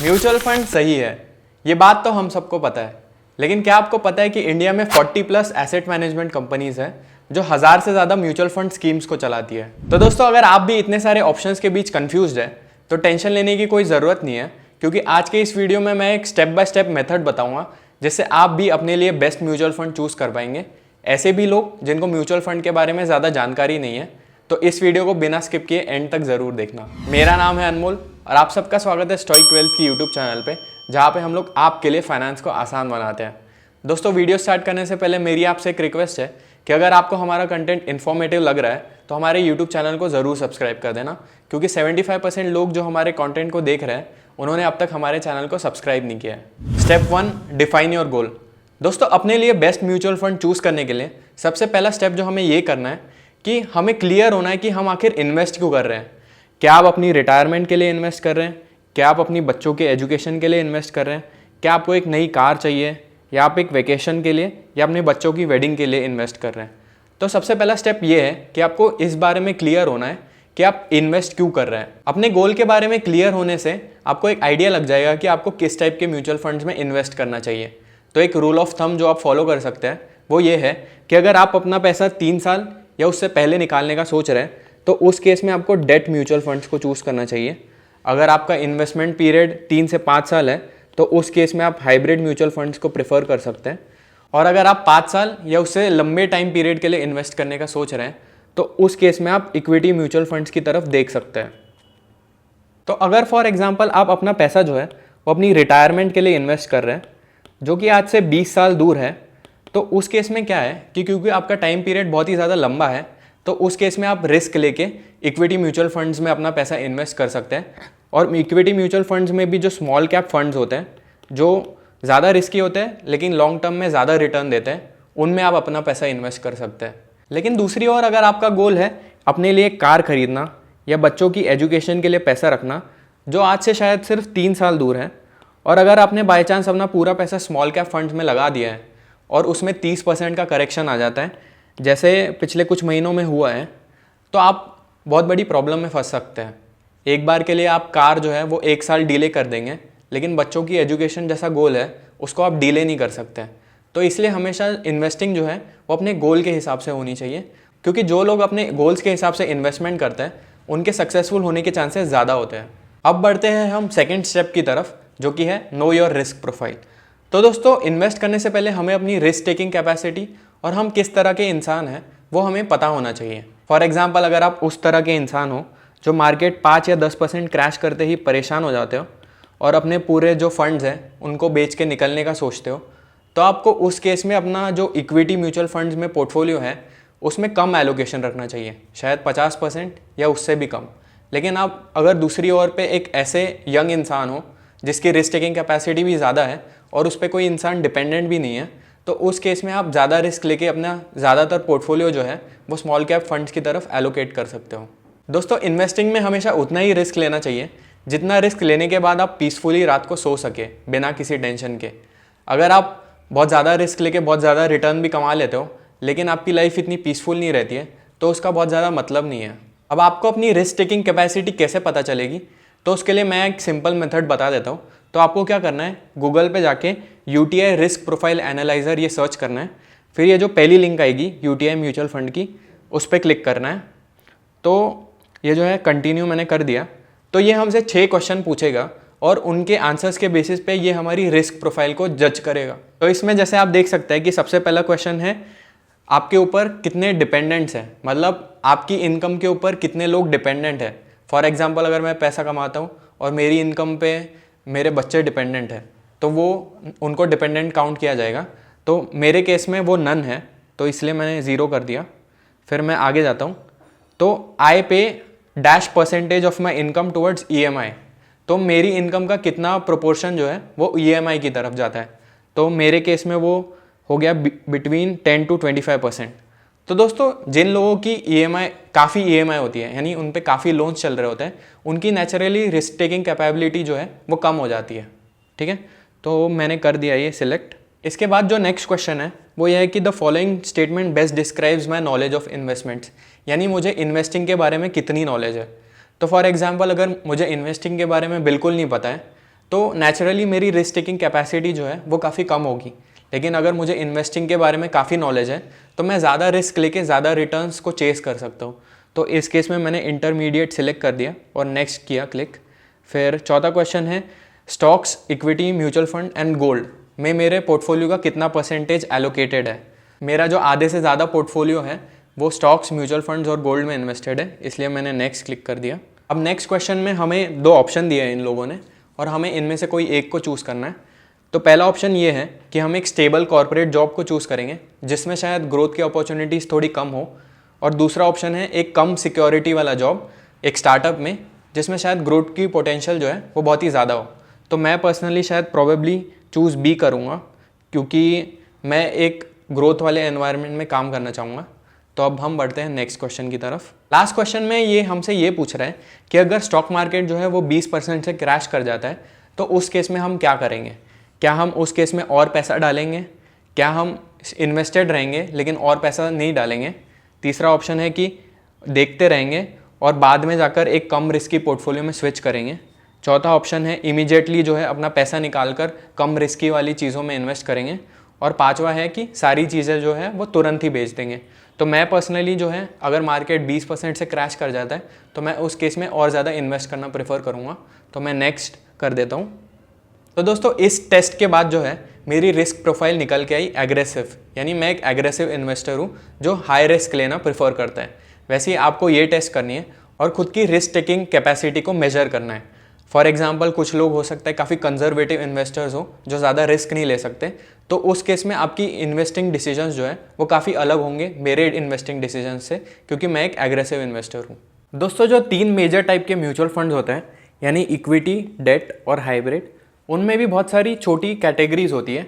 Mutual fund सही है, ये बात तो हम सबको पता है, लेकिन क्या आपको पता है कि इंडिया में 40 प्लस एसेट मैनेजमेंट कंपनीज हैं जो 1000 से ज़्यादा म्यूचुअल फंड स्कीम्स को चलाती है। तो दोस्तों, अगर आप भी इतने सारे ऑप्शंस के बीच कंफ्यूज्ड है तो टेंशन लेने की कोई ज़रूरत नहीं है, क्योंकि आज के इस वीडियो में मैं एक स्टेप बाय स्टेप मेथड बताऊंगा जिससे आप भी अपने लिए बेस्ट म्यूचुअल फंड चूज़ कर पाएंगे। ऐसे भी लोग जिनको म्यूचुअल फंड के बारे में ज़्यादा जानकारी नहीं है, तो इस वीडियो को बिना स्किप किए एंड तक ज़रूर देखना। मेरा नाम है अनमोल और आप सबका स्वागत है स्टोइक वेल्थ की यूट्यूब चैनल पे, जहाँ पे हम लोग आपके लिए फाइनेंस को आसान बनाते हैं। दोस्तों, वीडियो स्टार्ट करने से पहले मेरी आपसे एक रिक्वेस्ट है कि अगर आपको हमारा कंटेंट इन्फॉर्मेटिव लग रहा है तो हमारे यूट्यूब चैनल को ज़रूर सब्सक्राइब कर देना, क्योंकि 75% लोग जो हमारे कंटेंट को देख रहे हैं उन्होंने अब तक हमारे चैनल को सब्सक्राइब नहीं किया है। Step 1, define your goal. दोस्तों, अपने लिए बेस्ट म्यूचुअल फंड चूज़ करने के लिए सबसे पहला स्टेप जो हमें ये करना है कि हमें क्लियर होना है कि हम आखिर इन्वेस्ट क्यों कर रहे हैं। क्या आप अपनी रिटायरमेंट के लिए इन्वेस्ट कर रहे हैं? क्या आप अपनी बच्चों के एजुकेशन के लिए इन्वेस्ट कर रहे हैं? क्या आपको एक नई कार चाहिए, या आप एक वेकेशन के लिए, या अपने बच्चों की वेडिंग के लिए इन्वेस्ट कर रहे हैं? तो सबसे पहला स्टेप ये है कि आपको इस बारे में क्लियर होना है कि आप इन्वेस्ट क्यों कर रहे हैं। अपने गोल के बारे में क्लियर होने से आपको एक आइडिया लग जाएगा कि आपको किस टाइप के म्यूचुअल फंड्स में इन्वेस्ट करना चाहिए। तो एक रूल ऑफ थंब जो आप फॉलो कर सकते हैं वो ये है कि अगर आप अपना पैसा 3 साल या उससे पहले निकालने का सोच रहे हैं तो उस केस में आपको डेट म्यूचुअल फंड्स को चूज़ करना चाहिए। अगर आपका इन्वेस्टमेंट पीरियड 3 से 5 साल है तो उस केस में आप हाइब्रिड म्यूचुअल फंड्स को प्रेफर कर सकते हैं। और अगर आप 5 साल या उससे लंबे टाइम पीरियड के लिए इन्वेस्ट करने का सोच रहे हैं तो उस केस में आप इक्विटी म्यूचुअल फंड्स की तरफ देख सकते हैं। तो अगर फॉर एग्जांपल आप अपना पैसा जो है वो अपनी रिटायरमेंट के लिए इन्वेस्ट कर रहे हैं, जो कि आज से 20 साल दूर है, तो उस केस में क्या है कि क्योंकि आपका टाइम पीरियड बहुत ही ज़्यादा लंबा है, तो उस केस में आप रिस्क लेके इक्विटी म्यूचुअल फंड्स में अपना पैसा इन्वेस्ट कर सकते हैं। और इक्विटी म्यूचुअल फंड्स में भी जो स्मॉल कैप फंड्स होते हैं जो ज़्यादा रिस्की होते हैं लेकिन लॉन्ग टर्म में ज़्यादा रिटर्न देते हैं, उनमें आप अपना पैसा इन्वेस्ट कर सकते हैं। लेकिन दूसरी ओर अगर आपका गोल है अपने लिए कार खरीदना या बच्चों की एजुकेशन के लिए पैसा रखना, जो आज से शायद सिर्फ 3 साल दूर है, और अगर आपने बाई चांस अपना पूरा पैसा स्मॉल कैप फंड्स में लगा दिया है और उसमें 30% का करेक्शन आ जाता है, जैसे पिछले कुछ महीनों में हुआ है, तो आप बहुत बड़ी प्रॉब्लम में फंस सकते हैं। एक बार के लिए आप कार जो है वो 1 साल डिले कर देंगे, लेकिन बच्चों की एजुकेशन जैसा गोल है उसको आप डिले नहीं कर सकते। तो इसलिए हमेशा इन्वेस्टिंग जो है वो अपने गोल के हिसाब से होनी चाहिए, क्योंकि जो लोग अपने गोल्स के हिसाब से इन्वेस्टमेंट करते हैं उनके सक्सेसफुल होने के चांसेस ज़्यादा होते हैं। अब बढ़ते हैं हम सेकेंड स्टेप की तरफ, जो कि है नो योर रिस्क प्रोफाइल। तो दोस्तों, इन्वेस्ट करने से पहले हमें अपनी रिस्क टेकिंग कैपेसिटी और हम किस तरह के इंसान हैं वो हमें पता होना चाहिए। फॉर एग्जांपल, अगर आप उस तरह के इंसान हो जो मार्केट 5 या 10% क्रैश करते ही परेशान हो जाते हो और अपने पूरे जो फंड्स हैं उनको बेच के निकलने का सोचते हो, तो आपको उस केस में अपना जो इक्विटी म्यूचुअल फंड्स में पोर्टफोलियो है उसमें कम एलोकेशन रखना चाहिए, शायद 50% या उससे भी कम। लेकिन आप अगर दूसरी ओर पे एक ऐसे यंग इंसान हो जिसकी रिस्क टेकिंग कैपेसिटी भी ज़्यादा है और उस पर कोई इंसान डिपेंडेंट भी नहीं है, तो उस केस में आप ज़्यादा रिस्क लेके अपना ज़्यादातर पोर्टफोलियो जो है वो स्मॉल कैप फंड्स की तरफ एलोकेट कर सकते हो। दोस्तों, इन्वेस्टिंग में हमेशा उतना ही रिस्क लेना चाहिए जितना रिस्क लेने के बाद आप पीसफुली रात को सो सके बिना किसी टेंशन के। अगर आप बहुत ज़्यादा रिस्क लेके बहुत ज़्यादा रिटर्न भी कमा लेते हो लेकिन आपकी लाइफ इतनी पीसफुल नहीं रहती है, तो उसका बहुत ज़्यादा मतलब नहीं है। अब आपको अपनी रिस्क टेकिंग कैपेसिटी कैसे पता चलेगी, तो उसके लिए मैं एक सिंपल मेथड बता देता हूँ। तो आपको क्या करना है, गूगल पे जाके UTI रिस्क प्रोफाइल एनालाइज़र ये सर्च करना है। फिर ये जो पहली लिंक आएगी UTI म्यूचुअल फंड की, उस पर क्लिक करना है। तो ये जो है कंटिन्यू मैंने कर दिया। तो ये हमसे 6 क्वेश्चन पूछेगा और उनके आंसर्स के बेसिस पे ये हमारी रिस्क प्रोफाइल को जज करेगा। तो इसमें जैसे आप देख सकते हैं कि सबसे पहला क्वेश्चन है आपके ऊपर कितने डिपेंडेंट्स हैं, मतलब आपकी इनकम के ऊपर कितने लोग डिपेंडेंट हैं। फॉर एग्जांपल, अगर मैं पैसा कमाता हूँ और मेरी इनकम पे मेरे बच्चे डिपेंडेंट हैं तो वो उनको डिपेंडेंट काउंट किया जाएगा। तो मेरे केस में वो नन है, तो इसलिए मैंने 0 कर दिया। फिर मैं आगे जाता हूँ, तो आई पे dash % of my income towards EMI। तो मेरी इनकम का कितना प्रोपोर्शन जो है वो EMI की तरफ जाता है। तो मेरे केस में वो हो गया बिटवीन 10 to 25%। तो दोस्तों, जिन लोगों की काफ़ी EMI होती है, यानी उन पे काफ़ी लोन्स चल रहे होते हैं, उनकी नेचुरली रिस्क टेकिंग कैपेबिलिटी जो है वो कम हो जाती है। ठीक है, तो मैंने कर दिया ये सिलेक्ट। इसके बाद जो नेक्स्ट क्वेश्चन है वो ये है कि the following statement best describes my knowledge of investments, यानी मुझे इन्वेस्टिंग के बारे में कितनी नॉलेज है। तो फॉर एग्जांपल, अगर मुझे इन्वेस्टिंग के बारे में बिल्कुल नहीं पता है तो नेचुरली मेरी रिस्क टेकिंग कैपेसिटी जो है वो काफ़ी कम होगी। लेकिन अगर मुझे इन्वेस्टिंग के बारे में काफ़ी नॉलेज है तो मैं ज़्यादा रिस्क लेके ज़्यादा रिटर्न्स को चेस कर सकता हूँ। तो इस केस में मैंने इंटरमीडिएट सिलेक्ट कर दिया और नेक्स्ट किया क्लिक। फिर चौथा क्वेश्चन है stocks, equity, mutual fund and gold में मेरे पोर्टफोलियो का कितना परसेंटेज एलोकेटेड है। मेरा जो आधे से ज़्यादा पोर्टफोलियो है वो स्टॉक्स, म्यूचुअल फंड्स और गोल्ड में इन्वेस्टेड है, इसलिए मैंने नेक्स्ट क्लिक कर दिया। अब नेक्स्ट क्वेश्चन में हमें 2 ऑप्शन दिए हैं इन लोगों ने और हमें इनमें से कोई एक को चूज़ करना है। तो पहला ऑप्शन ये है कि हम एक स्टेबल कॉर्पोरेट जॉब को चूज़ करेंगे जिसमें शायद ग्रोथ की अपॉर्चुनिटीज़ थोड़ी कम हो, और दूसरा ऑप्शन है एक कम सिक्योरिटी वाला जॉब एक स्टार्टअप में जिसमें शायद ग्रोथ की पोटेंशियल जो है वो बहुत ही ज़्यादा हो। तो मैं पर्सनली शायद प्रोबेबली चूज़ बी करूँगा क्योंकि मैं एक ग्रोथ वाले एनवायरनमेंट में काम करना चाहूँगा। तो अब हम बढ़ते हैं नेक्स्ट क्वेश्चन की तरफ। लास्ट क्वेश्चन में ये हमसे ये पूछ रहा है कि अगर स्टॉक मार्केट जो है वो 20% से क्रैश कर जाता है तो उस केस में हम क्या करेंगे। क्या हम उस केस में और पैसा डालेंगे, क्या हम इन्वेस्टेड रहेंगे लेकिन और पैसा नहीं डालेंगे। तीसरा ऑप्शन है कि देखते रहेंगे और बाद में जाकर एक कम रिस्की पोर्टफोलियो में स्विच करेंगे। चौथा ऑप्शन है इमीडिएटली जो है अपना पैसा निकाल कर कम रिस्की वाली चीज़ों में इन्वेस्ट करेंगे। और पांचवा है कि सारी चीज़ें जो है वो तुरंत ही बेच देंगे। तो मैं पर्सनली जो है अगर मार्केट 20% से क्रैश कर जाता है तो मैं उस केस में और ज़्यादा इन्वेस्ट करना प्रेफर करूँगा। तो मैं नेक्स्ट कर देता हूँ। तो दोस्तों इस टेस्ट के बाद जो है मेरी रिस्क प्रोफाइल निकल के आई एग्रेसिव, यानी मैं एक एग्रेसिव इन्वेस्टर हूँ जो हाई रिस्क लेना प्रेफर करता है। वैसे ही आपको ये टेस्ट करनी है और खुद की रिस्क टेकिंग कैपेसिटी को मेजर करना है। फॉर एग्जांपल कुछ लोग हो सकता है काफ़ी कंजर्वेटिव इन्वेस्टर्स हो जो ज़्यादा रिस्क नहीं ले सकते, तो उस केस में आपकी इन्वेस्टिंग डिसीजंस जो है वो काफ़ी अलग होंगे मेरे इन्वेस्टिंग डिसीजंस से, क्योंकि मैं एक एग्रेसिव इन्वेस्टर हूँ। दोस्तों जो 3 मेजर टाइप के म्यूचुअल फंड्स होते हैं यानी इक्विटी, डेट और हाइब्रिड, उनमें भी बहुत सारी छोटी कैटेगरीज होती है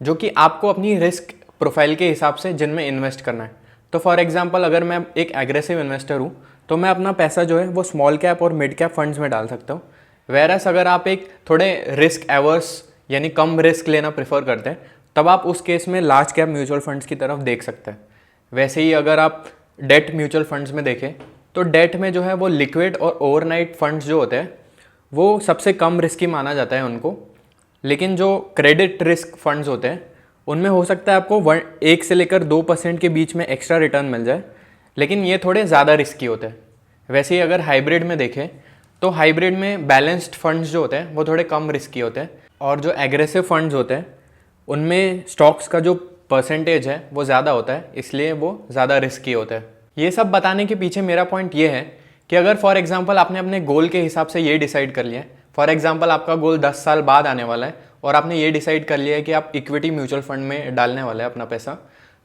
जो कि आपको अपनी रिस्क प्रोफाइल के हिसाब से जिनमें इन्वेस्ट करना है। तो फॉर एग्जांपल अगर मैं एक एग्रेसिव इन्वेस्टर हूँ तो मैं अपना पैसा जो है वो स्मॉल कैप और मिड कैप फंड्स में डाल सकता हूँ। वेरस अगर आप एक थोड़े रिस्क एवर्स यानी कम रिस्क लेना प्रेफर करते हैं तब आप उस केस में लार्ज कैप म्यूचुअल फंड्स की तरफ देख सकते हैं। वैसे ही अगर आप डेट म्यूचुअल फंड्स में देखें तो डेट में जो है वो लिक्विड और ओवरनाइट फंड्स जो होते हैं वो सबसे कम रिस्की माना जाता है उनको, लेकिन जो क्रेडिट रिस्क फंड्स होते हैं उनमें हो सकता है आपको 1 से लेकर 2% के बीच में एक्स्ट्रा रिटर्न मिल जाए, लेकिन ये थोड़े ज़्यादा रिस्की होते हैं। वैसे ही अगर हाइब्रिड में देखें तो हाइब्रिड में बैलेंस्ड फंड्स जो होते हैं वो थोड़े कम रिस्की होते हैं, और जो एग्रेसिव फंड्स होते हैं उनमें स्टॉक्स का जो परसेंटेज है वो ज़्यादा होता है, इसलिए वो ज़्यादा रिस्की होता है। ये सब बताने के पीछे मेरा पॉइंट ये है कि अगर फॉर एग्जांपल आपने अपने गोल के हिसाब से ये डिसाइड कर लिया है, फॉर एग्जांपल आपका गोल 10 साल बाद आने वाला है और आपने ये डिसाइड कर लिया है कि आप इक्विटी म्यूचुअल फंड में डालने वाले हैं अपना पैसा,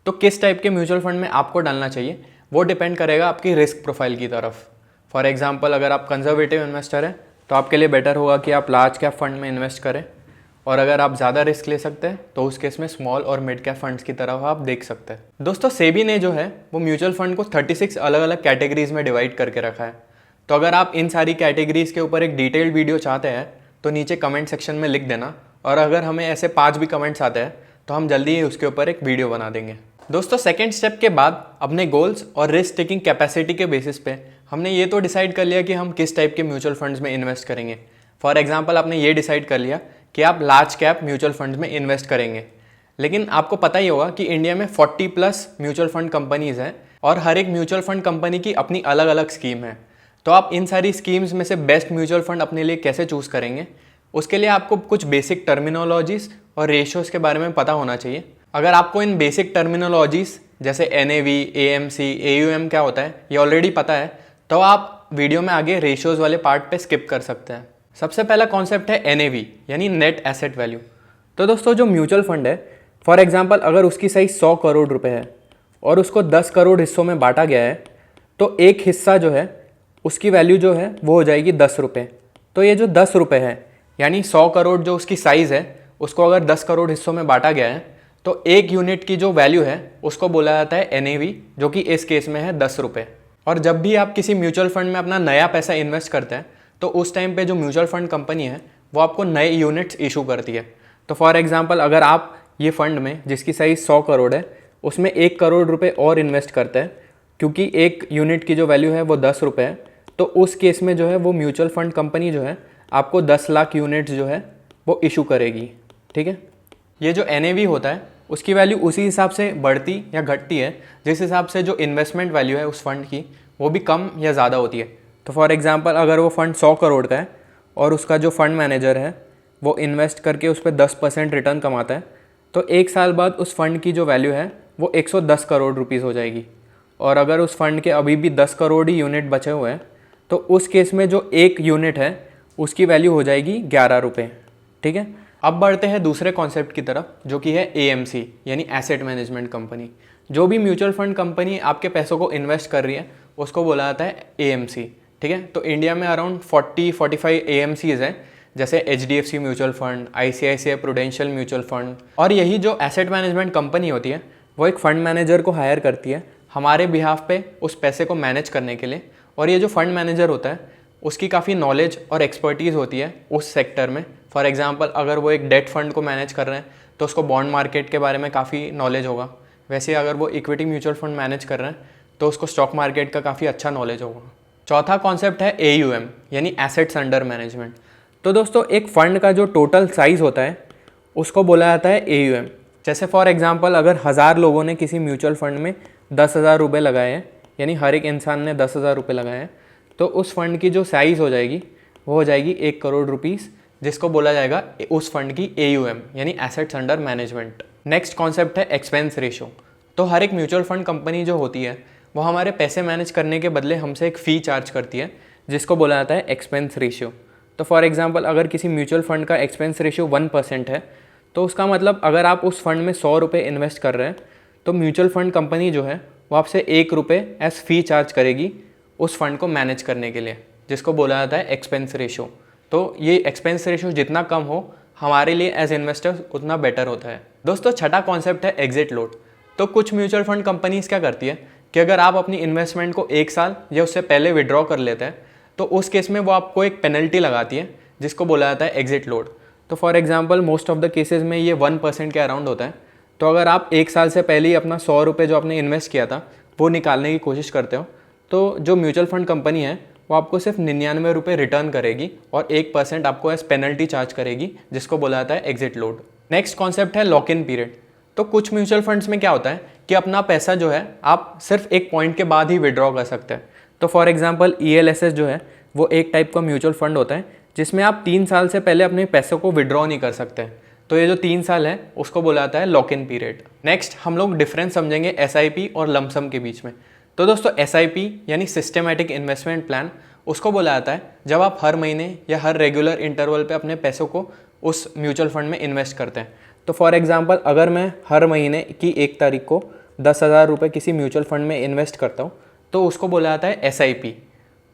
तो किस टाइप के म्यूचुअल फंड में आपको डालना चाहिए वो डिपेंड करेगा आपकी रिस्क प्रोफाइल की तरफ। फॉर एग्जांपल अगर आप कंजर्वेटिव इन्वेस्टर हैं तो आपके लिए बेटर होगा कि आप लार्ज कैप फंड में इन्वेस्ट करें, और अगर आप ज़्यादा रिस्क ले सकते हैं तो उस केस में स्मॉल और मिड कैप फंड्स की तरफ आप देख सकते हैं। दोस्तों सेबी ने जो है वो म्यूचुअल फंड को 36 अलग अलग कैटेगरीज में डिवाइड करके रखा है। तो अगर आप इन सारी कैटेगरीज के ऊपर एक डिटेल्ड वीडियो चाहते हैं तो नीचे कमेंट सेक्शन में लिख देना, और अगर हमें ऐसे 5 भी कमेंट्स आते हैं तो हम जल्दी ही उसके ऊपर एक वीडियो बना देंगे। दोस्तों सेकेंड स्टेप के बाद अपने गोल्स और रिस्क टेकिंग कैपेसिटी के बेसिस पे हमने ये तो डिसाइड कर लिया कि हम किस टाइप के म्यूचुअल फंड्स में इन्वेस्ट करेंगे। फॉर एग्जांपल आपने ये डिसाइड कर लिया कि आप लार्ज कैप म्यूचुअल फंड्स में इन्वेस्ट करेंगे, लेकिन आपको पता ही होगा कि इंडिया में 40+ म्यूचुअल फंड कंपनीज हैं और हर एक म्यूचुअल फंड कंपनी की अपनी अलग अलग स्कीम है। तो आप इन सारी स्कीम्स में से बेस्ट म्यूचुअल फंड अपने लिए कैसे चूज़ करेंगे, उसके लिए आपको कुछ बेसिक टर्मिनोलॉजीज और रेशियोज़ के बारे में पता होना चाहिए। अगर आपको इन बेसिक टर्मिनोलॉजीज जैसे NAV, AMC, AUM क्या होता है ये ऑलरेडी पता है तो आप वीडियो में आगे रेशियोज़ वाले पार्ट पे स्किप कर सकते हैं। सबसे पहला कॉन्सेप्ट है NAV यानी नेट एसेट वैल्यू। तो दोस्तों जो म्यूचुअल फंड है फॉर एग्जांपल अगर उसकी साइज 100 करोड़ रुपए है और उसको 10 करोड़ हिस्सों में बांटा गया है तो एक हिस्सा जो है उसकी वैल्यू जो है वो हो जाएगी 10 रुपये। तो ये जो 10 रुपये है यानी 100 करोड़ जो उसकी साइज़ है उसको अगर 10 करोड़ हिस्सों में बांटा गया है तो एक यूनिट की जो वैल्यू है उसको बोला जाता है NAV, जो कि इस केस में है 10 रुपये। और जब भी आप किसी म्यूचुअल फंड में अपना नया पैसा इन्वेस्ट करते हैं तो उस टाइम पे जो म्यूचुअल फंड कंपनी है वो आपको नए यूनिट्स इशू करती है। तो फॉर एग्जांपल अगर आप ये फंड में जिसकी साइज़ 100 करोड़ है उसमें 1 करोड़ रुपए और इन्वेस्ट करते हैं, क्योंकि एक यूनिट की जो वैल्यू है वो 10 रुपये है, तो उस केस में जो है वो म्यूचुअल फंड कंपनी जो है आपको 10 लाख यूनिट्स जो है वो इशू करेगी। ठीक है, ये जो NAV होता है उसकी वैल्यू उसी हिसाब से बढ़ती या घटती है जिस हिसाब से जो इन्वेस्टमेंट वैल्यू है उस फंड की वो भी कम या ज़्यादा होती है। तो फॉर एग्जांपल अगर वो फंड 100 करोड़ का है और उसका जो फंड मैनेजर है वो इन्वेस्ट करके उस पर 10% रिटर्न कमाता है, तो 1 साल बाद उस फंड की जो वैल्यू है वो 110 करोड़ रुपीज़ हो जाएगी। और अगर उस फंड के अभी भी 10 करोड़ ही यूनिट बचे हुए हैं तो उस केस में जो एक यूनिट है उसकी वैल्यू हो जाएगी 11 रुपये। ठीक है, अब बढ़ते हैं दूसरे कॉन्सेप्ट की तरफ जो कि है AMC यानी एसेट मैनेजमेंट कंपनी। जो भी म्यूचुअल फंड कंपनी आपके पैसों को इन्वेस्ट कर रही है उसको बोला जाता है AMC। ठीक है, तो इंडिया में अराउंड 40-45 AMCs हैं, जैसे HDFC mutual fund, ICICI prudential mutual fund. और यही जो एसेट मैनेजमेंट कंपनी होती है वो एक फ़ंड मैनेजर को हायर करती है हमारे बिहाफ पे उस पैसे को मैनेज करने के लिए। और ये जो फंड मैनेजर होता है उसकी काफ़ी नॉलेज और एक्सपर्टीज़ होती है उस सेक्टर में। फॉर एग्जांपल अगर वो एक डेट फंड को मैनेज कर रहे हैं तो उसको बॉन्ड मार्केट के बारे में काफ़ी नॉलेज होगा। वैसे अगर वो इक्विटी म्यूचुअल फंड मैनेज कर रहे हैं तो उसको स्टॉक मार्केट का काफ़ी अच्छा नॉलेज होगा। चौथा कॉन्सेप्ट है AUM यानी एसेट्स अंडर मैनेजमेंट। तो दोस्तों एक फ़ंड का जो टोटल साइज़ होता है उसको बोला जाता है AUM। जैसे फॉर एग्जांपल अगर 1000 लोगों ने किसी म्यूचुअल फंड में 10,000 रुपये लगाए हैं, यानी हर एक इंसान ने 10,000 रुपये लगाए हैं, तो उस फंड की जो साइज़ हो जाएगी वो हो जाएगी 1 करोड़ रुपीज़, जिसको बोला जाएगा उस फंड की AUM यानी assets under management. Next concept है एक्सपेंस रेशो। तो हर एक म्यूचुअल फंड कंपनी जो होती है वो हमारे पैसे मैनेज करने के बदले हमसे एक फ़ी चार्ज करती है जिसको बोला जाता है एक्सपेंस रेशियो। तो फॉर एग्जांपल अगर किसी म्यूचुअल फंड का एक्सपेंस रेशियो 1% है तो उसका मतलब अगर आप उस फंड में 100 रुपये इन्वेस्ट कर रहे हैं तो म्यूचुअल फंड कंपनी जो है वो आपसे 1 रुपये एज फ़ी चार्ज करेगी उस फंड को मैनेज करने के लिए, जिसको बोला जाता है एक्सपेंस रेशियो। तो ये एक्सपेंस रेशियो जितना कम हो हमारे लिए एज इन्वेस्टर्स उतना बेटर होता है। दोस्तों छठा कॉन्सेप्ट है एग्जिट लोड। तो कुछ म्यूचुअल फंड कंपनीज क्या करती है कि अगर आप अपनी इन्वेस्टमेंट को 1 साल या उससे पहले विड्रॉ कर लेते हैं तो उस केस में वो आपको एक पेनल्टी लगाती है जिसको बोला जाता है एग्जिट लोड। तो for example most of the cases में ये 1% के अराउंड होता है। तो अगर आप 1 साल से पहले ही अपना 100 रुपये जो आपने इन्वेस्ट किया था वो निकालने की कोशिश करते हो तो जो म्यूचुअल फंड कंपनी है वो आपको सिर्फ 99 रुपये रिटर्न करेगी और 1% आपको एज पेनल्टी चार्ज करेगी जिसको बोला जाता है एग्जिट लोड। नेक्स्ट कॉन्सेप्ट है लॉक इन पीरियड। तो कुछ म्यूचुअल फंड्स में क्या होता है कि अपना पैसा जो है आप सिर्फ एक पॉइंट के बाद ही विड्रॉ कर सकते हैं। तो फॉर एग्जांपल ELSS जो है वो एक टाइप का म्यूचुअल फंड होता है जिसमें आप 3 साल से पहले अपने पैसों को विड्रॉ नहीं कर सकते। तो ये जो 3 साल है उसको बोला जाता है लॉक इन पीरियड। नेक्स्ट हम लोग डिफरेंस समझेंगे SIP और लमसम के बीच में। तो दोस्तों SIP यानी सिस्टमेटिक इन्वेस्टमेंट प्लान उसको बोला जाता है जब आप हर महीने या हर रेगुलर इंटरवल पे अपने पैसों को उस म्यूचुअल फंड में इन्वेस्ट करते हैं। तो फॉर एग्जांपल अगर मैं हर महीने की 1 तारीख को 10,000 रुपये किसी म्यूचुअल फंड में इन्वेस्ट करता हूँ तो उसको बोला जाता है SIP।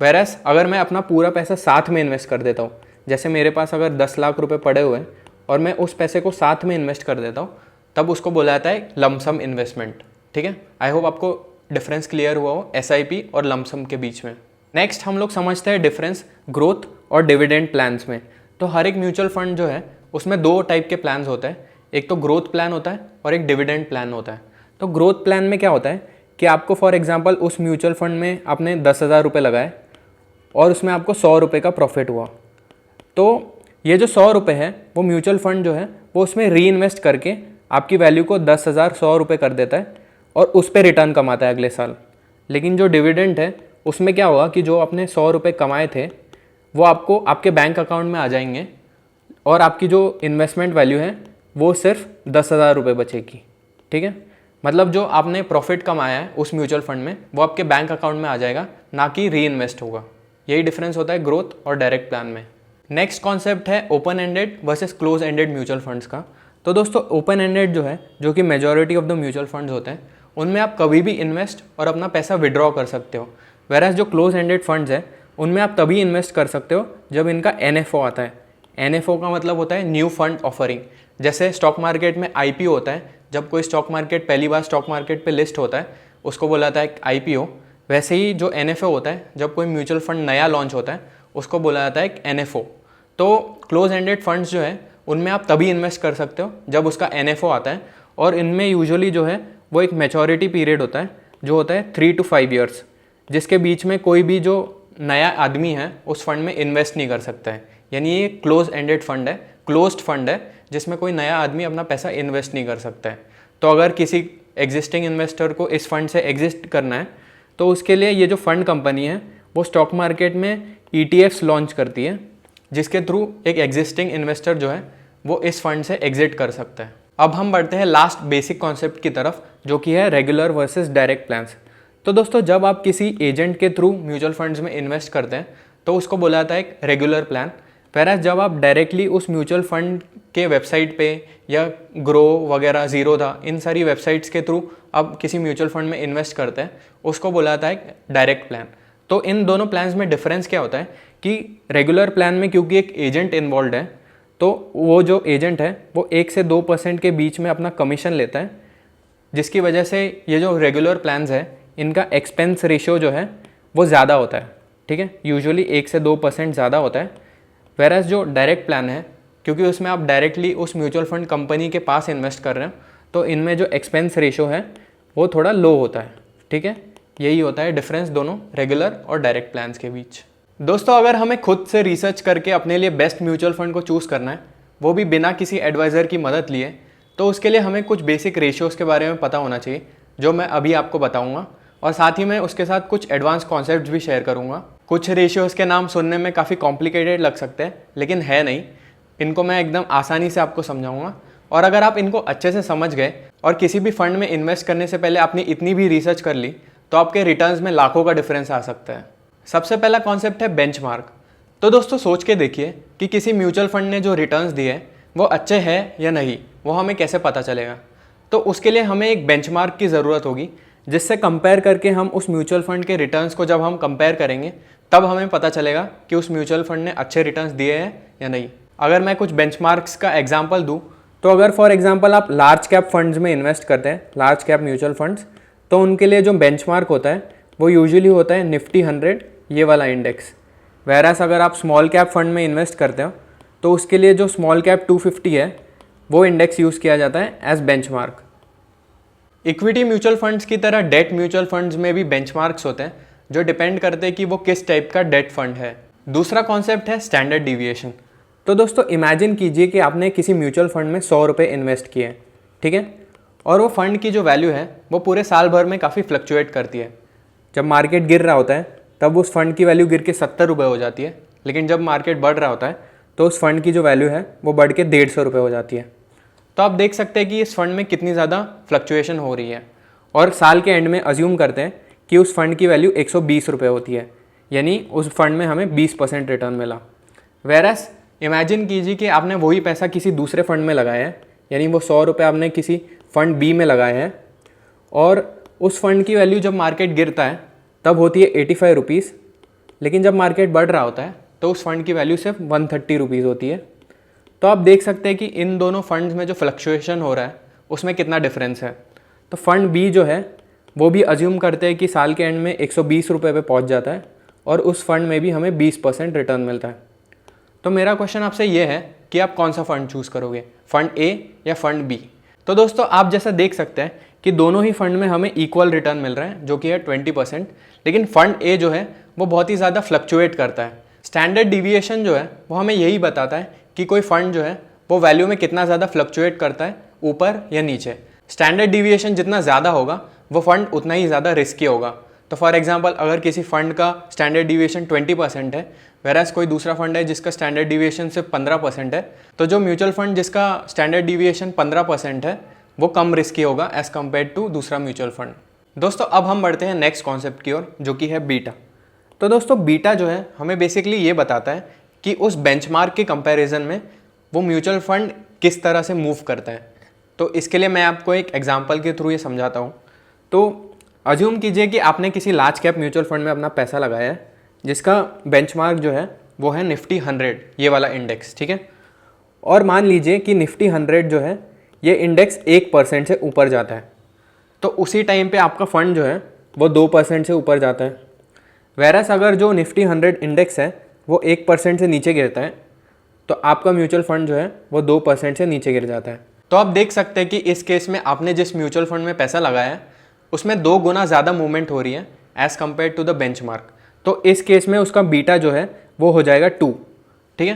वेरस अगर मैं अपना पूरा पैसा साथ में इन्वेस्ट कर देता हूँ, जैसे मेरे पास अगर 10 लाख रुपए पड़े हुए हैं और मैं उस पैसे को साथ में इन्वेस्ट कर देता हूँ तब उसको बोला जाता है लमसम इन्वेस्टमेंट। ठीक है, आई होप आपको डिफरेंस क्लियर हुआ हो SIP और लमसम के बीच में। नेक्स्ट हम लोग समझते हैं डिफरेंस ग्रोथ और डिविडेंड प्लान्स में। तो हर एक म्यूचुअल फंड जो है उसमें 2 टाइप के प्लान्स होते हैं, एक तो ग्रोथ प्लान होता है और एक डिविडेंड प्लान होता है। तो ग्रोथ प्लान में क्या होता है कि आपको फॉर एग्जांपल उस म्यूचुअल फंड में आपने 10,000 रुपये लगाए और उसमें आपको 100 रुपये का प्रॉफिट हुआ, तो ये जो 100 रुपये है वो म्यूचुअल फंड जो है वो उसमें री इन्वेस्ट करके आपकी वैल्यू को 10,100 रुपये कर देता है और उस पर रिटर्न कमाता है अगले साल। लेकिन जो डिविडेंड है उसमें क्या होगा कि जो आपने 100 रुपये कमाए थे वो आपको आपके बैंक अकाउंट में आ जाएंगे और आपकी जो इन्वेस्टमेंट वैल्यू है वो सिर्फ 10,000 रुपये बचेगी। ठीक है, मतलब जो आपने प्रॉफिट कमाया है उस म्यूचुअल फंड में वो आपके बैंक अकाउंट में आ जाएगा, ना कि री इन्वेस्ट होगा। यही डिफरेंस होता है ग्रोथ और डायरेक्ट प्लान में। नेक्स्ट कॉन्सेप्ट है open ended versus close ended mutual funds का। तो दोस्तों ओपन एंडेड जो है, जो कि majority of the mutual funds होते हैं, उनमें आप कभी भी इन्वेस्ट और अपना पैसा विड्रॉ कर सकते हो। वेराज जो क्लोज एंडेड फंड्स है उनमें आप तभी इन्वेस्ट कर सकते हो जब इनका NFO आता है। NFO का मतलब होता है न्यू फंड ऑफरिंग। जैसे स्टॉक मार्केट में IPO होता है, जब कोई स्टॉक मार्केट पहली बार स्टॉक मार्केट पे लिस्ट होता है उसको बोला जाता है IPO। वैसे ही जो NFO होता है, जब कोई म्यूचुअल फंड नया लॉन्च होता है उसको बोला जाता है NFO। तो क्लोज एंडेड फंड्स जो है उनमें आप तभी इन्वेस्ट कर सकते हो जब उसका NFO आता है, और इनमें यूजुअली जो है वो एक मैच्योरिटी पीरियड होता है जो होता है 3 to 5 ईयर्स, जिसके बीच में कोई भी जो नया आदमी है उस फंड में इन्वेस्ट नहीं कर सकता है। यानी ये क्लोज एंडेड फंड है, क्लोज्ड फंड है, जिसमें कोई नया आदमी अपना पैसा इन्वेस्ट नहीं कर सकता है। तो अगर किसी एग्जिस्टिंग इन्वेस्टर को इस फंड से एग्जिस्ट करना है तो उसके लिए ये जो फंड कंपनी है वो स्टॉक मार्केट में ETFs लॉन्च करती है, जिसके थ्रू एक एग्जिस्टिंग इन्वेस्टर जो है वो इस फंड से एग्जिट कर सकता है। अब हम बढ़ते हैं लास्ट बेसिक कॉन्सेप्ट की तरफ, जो कि है रेगुलर वर्सेस डायरेक्ट प्लान्स। तो दोस्तों, जब आप किसी एजेंट के थ्रू म्यूचुअल फंड्स में इन्वेस्ट करते हैं तो उसको बोला जाता है एक रेगुलर प्लान। वैराज जब आप डायरेक्टली उस म्यूचुअल फंड के वेबसाइट पे या ग्रो वगैरह, ज़ीरोधा, इन सारी वेबसाइट्स के थ्रू आप किसी म्यूचुअल फंड में इन्वेस्ट करते हैं, उसको बोला जाता है डायरेक्ट प्लान। तो इन दोनों प्लान्स में डिफरेंस क्या होता है कि रेगुलर प्लान में क्योंकि एक एजेंट इन्वॉल्व है, तो वो जो एजेंट है वो 1 से 2% के बीच में अपना कमीशन लेता है, जिसकी वजह से ये जो रेगुलर प्लान्स है इनका एक्सपेंस रेशियो जो है वो ज़्यादा होता है। ठीक है, यूजुअली 1 से 2% ज़्यादा होता है। वेराज जो डायरेक्ट प्लान है, क्योंकि उसमें आप डायरेक्टली उस म्यूचुअल फंड कंपनी के पास इन्वेस्ट कर रहे हो, तो इनमें जो एक्सपेंस रेशियो है वो थोड़ा लो होता है। ठीक है, यही होता है डिफरेंस दोनों रेगुलर और डायरेक्ट प्लान्स के बीच। दोस्तों, अगर हमें खुद से रिसर्च करके अपने लिए बेस्ट म्यूचुअल फंड को चूज़ करना है, वो भी बिना किसी एडवाइज़र की मदद लिए, तो उसके लिए हमें कुछ बेसिक रेशियोज़ के बारे में पता होना चाहिए, जो मैं अभी आपको बताऊंगा, और साथ ही मैं उसके साथ कुछ एडवांस कॉन्सेप्ट्स भी शेयर करूंगा। कुछ रेशियोज़ के नाम सुनने में काफ़ी कॉम्प्लिकेटेड लग सकते हैं, लेकिन है नहीं। इनको मैं एकदम आसानी से आपको समझाऊंगा, और अगर आप इनको अच्छे से समझ गए और किसी भी फंड में इन्वेस्ट करने से पहले आपने इतनी भी रिसर्च कर ली, तो आपके रिटर्न्स में लाखों का डिफरेंस आ सकता है। सबसे पहला कॉन्सेप्ट है बेंचमार्क। तो दोस्तों, सोच के देखिए कि किसी म्यूचुअल फंड ने जो रिटर्न्स दिए हैं वो अच्छे हैं या नहीं, वो हमें कैसे पता चलेगा। तो उसके लिए हमें एक बेंचमार्क की ज़रूरत होगी, जिससे कंपेयर करके हम उस म्यूचुअल फंड के रिटर्न्स को जब हम कंपेयर करेंगे तब हमें पता चलेगा कि उस म्यूचुअल फंड ने अच्छे रिटर्न्स दिए हैं या नहीं। अगर मैं कुछ बेंचमार्क्स का एग्जांपल दूं, तो अगर फॉर एग्जांपल आप लार्ज कैप फंड्स में इन्वेस्ट करते हैं, लार्ज कैप म्यूचुअल फंड्स, तो उनके लिए जो बेंचमार्क होता है वो यूजुअली होता है निफ्टी 100, ये वाला इंडेक्स। वैरास अगर आप स्मॉल कैप फंड में इन्वेस्ट करते हो तो उसके लिए जो स्मॉल कैप 250 है वो इंडेक्स यूज़ किया जाता है as benchmark. Equity mutual funds की तरह डेट म्यूचुअल फंड्स में भी बेंचमार्क्स होते हैं, जो डिपेंड करते हैं कि वो किस टाइप का डेट फंड है। दूसरा कॉन्सेप्ट है स्टैंडर्ड डिविएशन। तो दोस्तों, इमेजिन कीजिए कि आपने किसी म्यूचुअल फंड में 100 रुपये इन्वेस्ट किए, ठीक है, और वो फंड की जो वैल्यू है वो पूरे साल भर में काफ़ी फ्लक्चुएट करती है। जब मार्केट गिर रहा होता है तब उस फंड की वैल्यू गिर के 70 रुपये हो जाती है, लेकिन जब मार्केट बढ़ रहा होता है तो उस फंड की जो वैल्यू है वो बढ़ के 150 रुपये हो जाती है। तो आप देख सकते हैं कि इस फंड में कितनी ज़्यादा फ्लक्चुएशन हो रही है, और साल के एंड में अज्यूम करते हैं कि उस फंड की वैल्यू 120 रुपये होती है, यानी उस फंड में हमें 20% रिटर्न मिला। वेरस इमेजिन कीजिए कि आपने वही पैसा किसी दूसरे फंड में लगाया है, यानी वो 100 रुपये आपने किसी फंड बी में लगाए हैं, और उस फंड की वैल्यू जब मार्केट गिरता है तब होती है 85 रुपीज़, लेकिन जब मार्केट बढ़ रहा होता है तो उस फंड की वैल्यू सिर्फ 130 रुपीज़ होती है। तो आप देख सकते हैं कि इन दोनों फंड्स में जो फ्लक्चुएशन हो रहा है उसमें कितना डिफरेंस है। तो फंड बी जो है वो भी अज्यूम करते हैं कि साल के एंड में 120 रुपये पे पहुंच जाता है, और उस फंड में भी हमें 20% रिटर्न मिलता है। तो मेरा क्वेश्चन आपसे ये है कि आप कौन सा फंड चूज़ करोगे, फंड ए या फंड बी। तो दोस्तों, आप जैसा देख सकते हैं कि दोनों ही फंड में हमें इक्वल रिटर्न मिल रहा है, जो कि है 20%, लेकिन फंड ए जो है वो बहुत ही ज़्यादा फ्लक्चुएट करता है। स्टैंडर्ड डिविएशन जो है वो हमें यही बताता है कि कोई फंड जो है वो वैल्यू में कितना ज़्यादा फ्लक्चुएट करता है, ऊपर या नीचे। स्टैंडर्ड डिविएशन जितना ज़्यादा होगा वो फंड उतना ही ज़्यादा रिस्की होगा। तो फॉर एग्जांपल, अगर किसी फंड का स्टैंडर्ड डिविएशन 20% है, वेराज कोई दूसरा फंड है जिसका स्टैंडर्ड डिविएशन सिर्फ 15% है, तो जो म्यूचुअल फंड जिसका स्टैंडर्ड डिविएशन 15% है वो कम रिस्की होगा एज़ कम्पेयर टू दूसरा म्यूचुअल फंड। दोस्तों, अब हम बढ़ते हैं नेक्स्ट कॉन्सेप्ट की ओर, जो कि है बीटा। तो दोस्तों, बीटा जो है हमें बेसिकली ये बताता है कि उस बेंचमार्क के कंपैरिजन में वो म्यूचुअल फंड किस तरह से मूव करता है। तो इसके लिए मैं आपको एक एग्जांपल के थ्रू ये समझाता हूँ। तो अज्यूम कीजिए कि आपने किसी लार्ज कैप म्यूचुअल फंड में अपना पैसा लगाया है, जिसका बेंचमार्क जो है वो है निफ्टी 100, ये वाला इंडेक्स, ठीक है। और मान लीजिए कि निफ्टी 100 जो है ये इंडेक्स 1% से ऊपर जाता है, तो उसी टाइम पे आपका फंड जो है वो 2% से ऊपर जाता है। वैरस अगर जो निफ्टी 100 इंडेक्स है वो 1% से नीचे गिरता है, तो आपका म्यूचुअल फंड जो है वो 2% से नीचे गिर जाता है। तो आप देख सकते हैं कि इस केस में आपने जिस म्यूचुअल फंड में पैसा लगाया है उसमें 2 गुना ज़्यादा मूवमेंट हो रही है as compared to the benchmark. तो इस केस में उसका बीटा जो है वो हो जाएगा 2, ठीक है।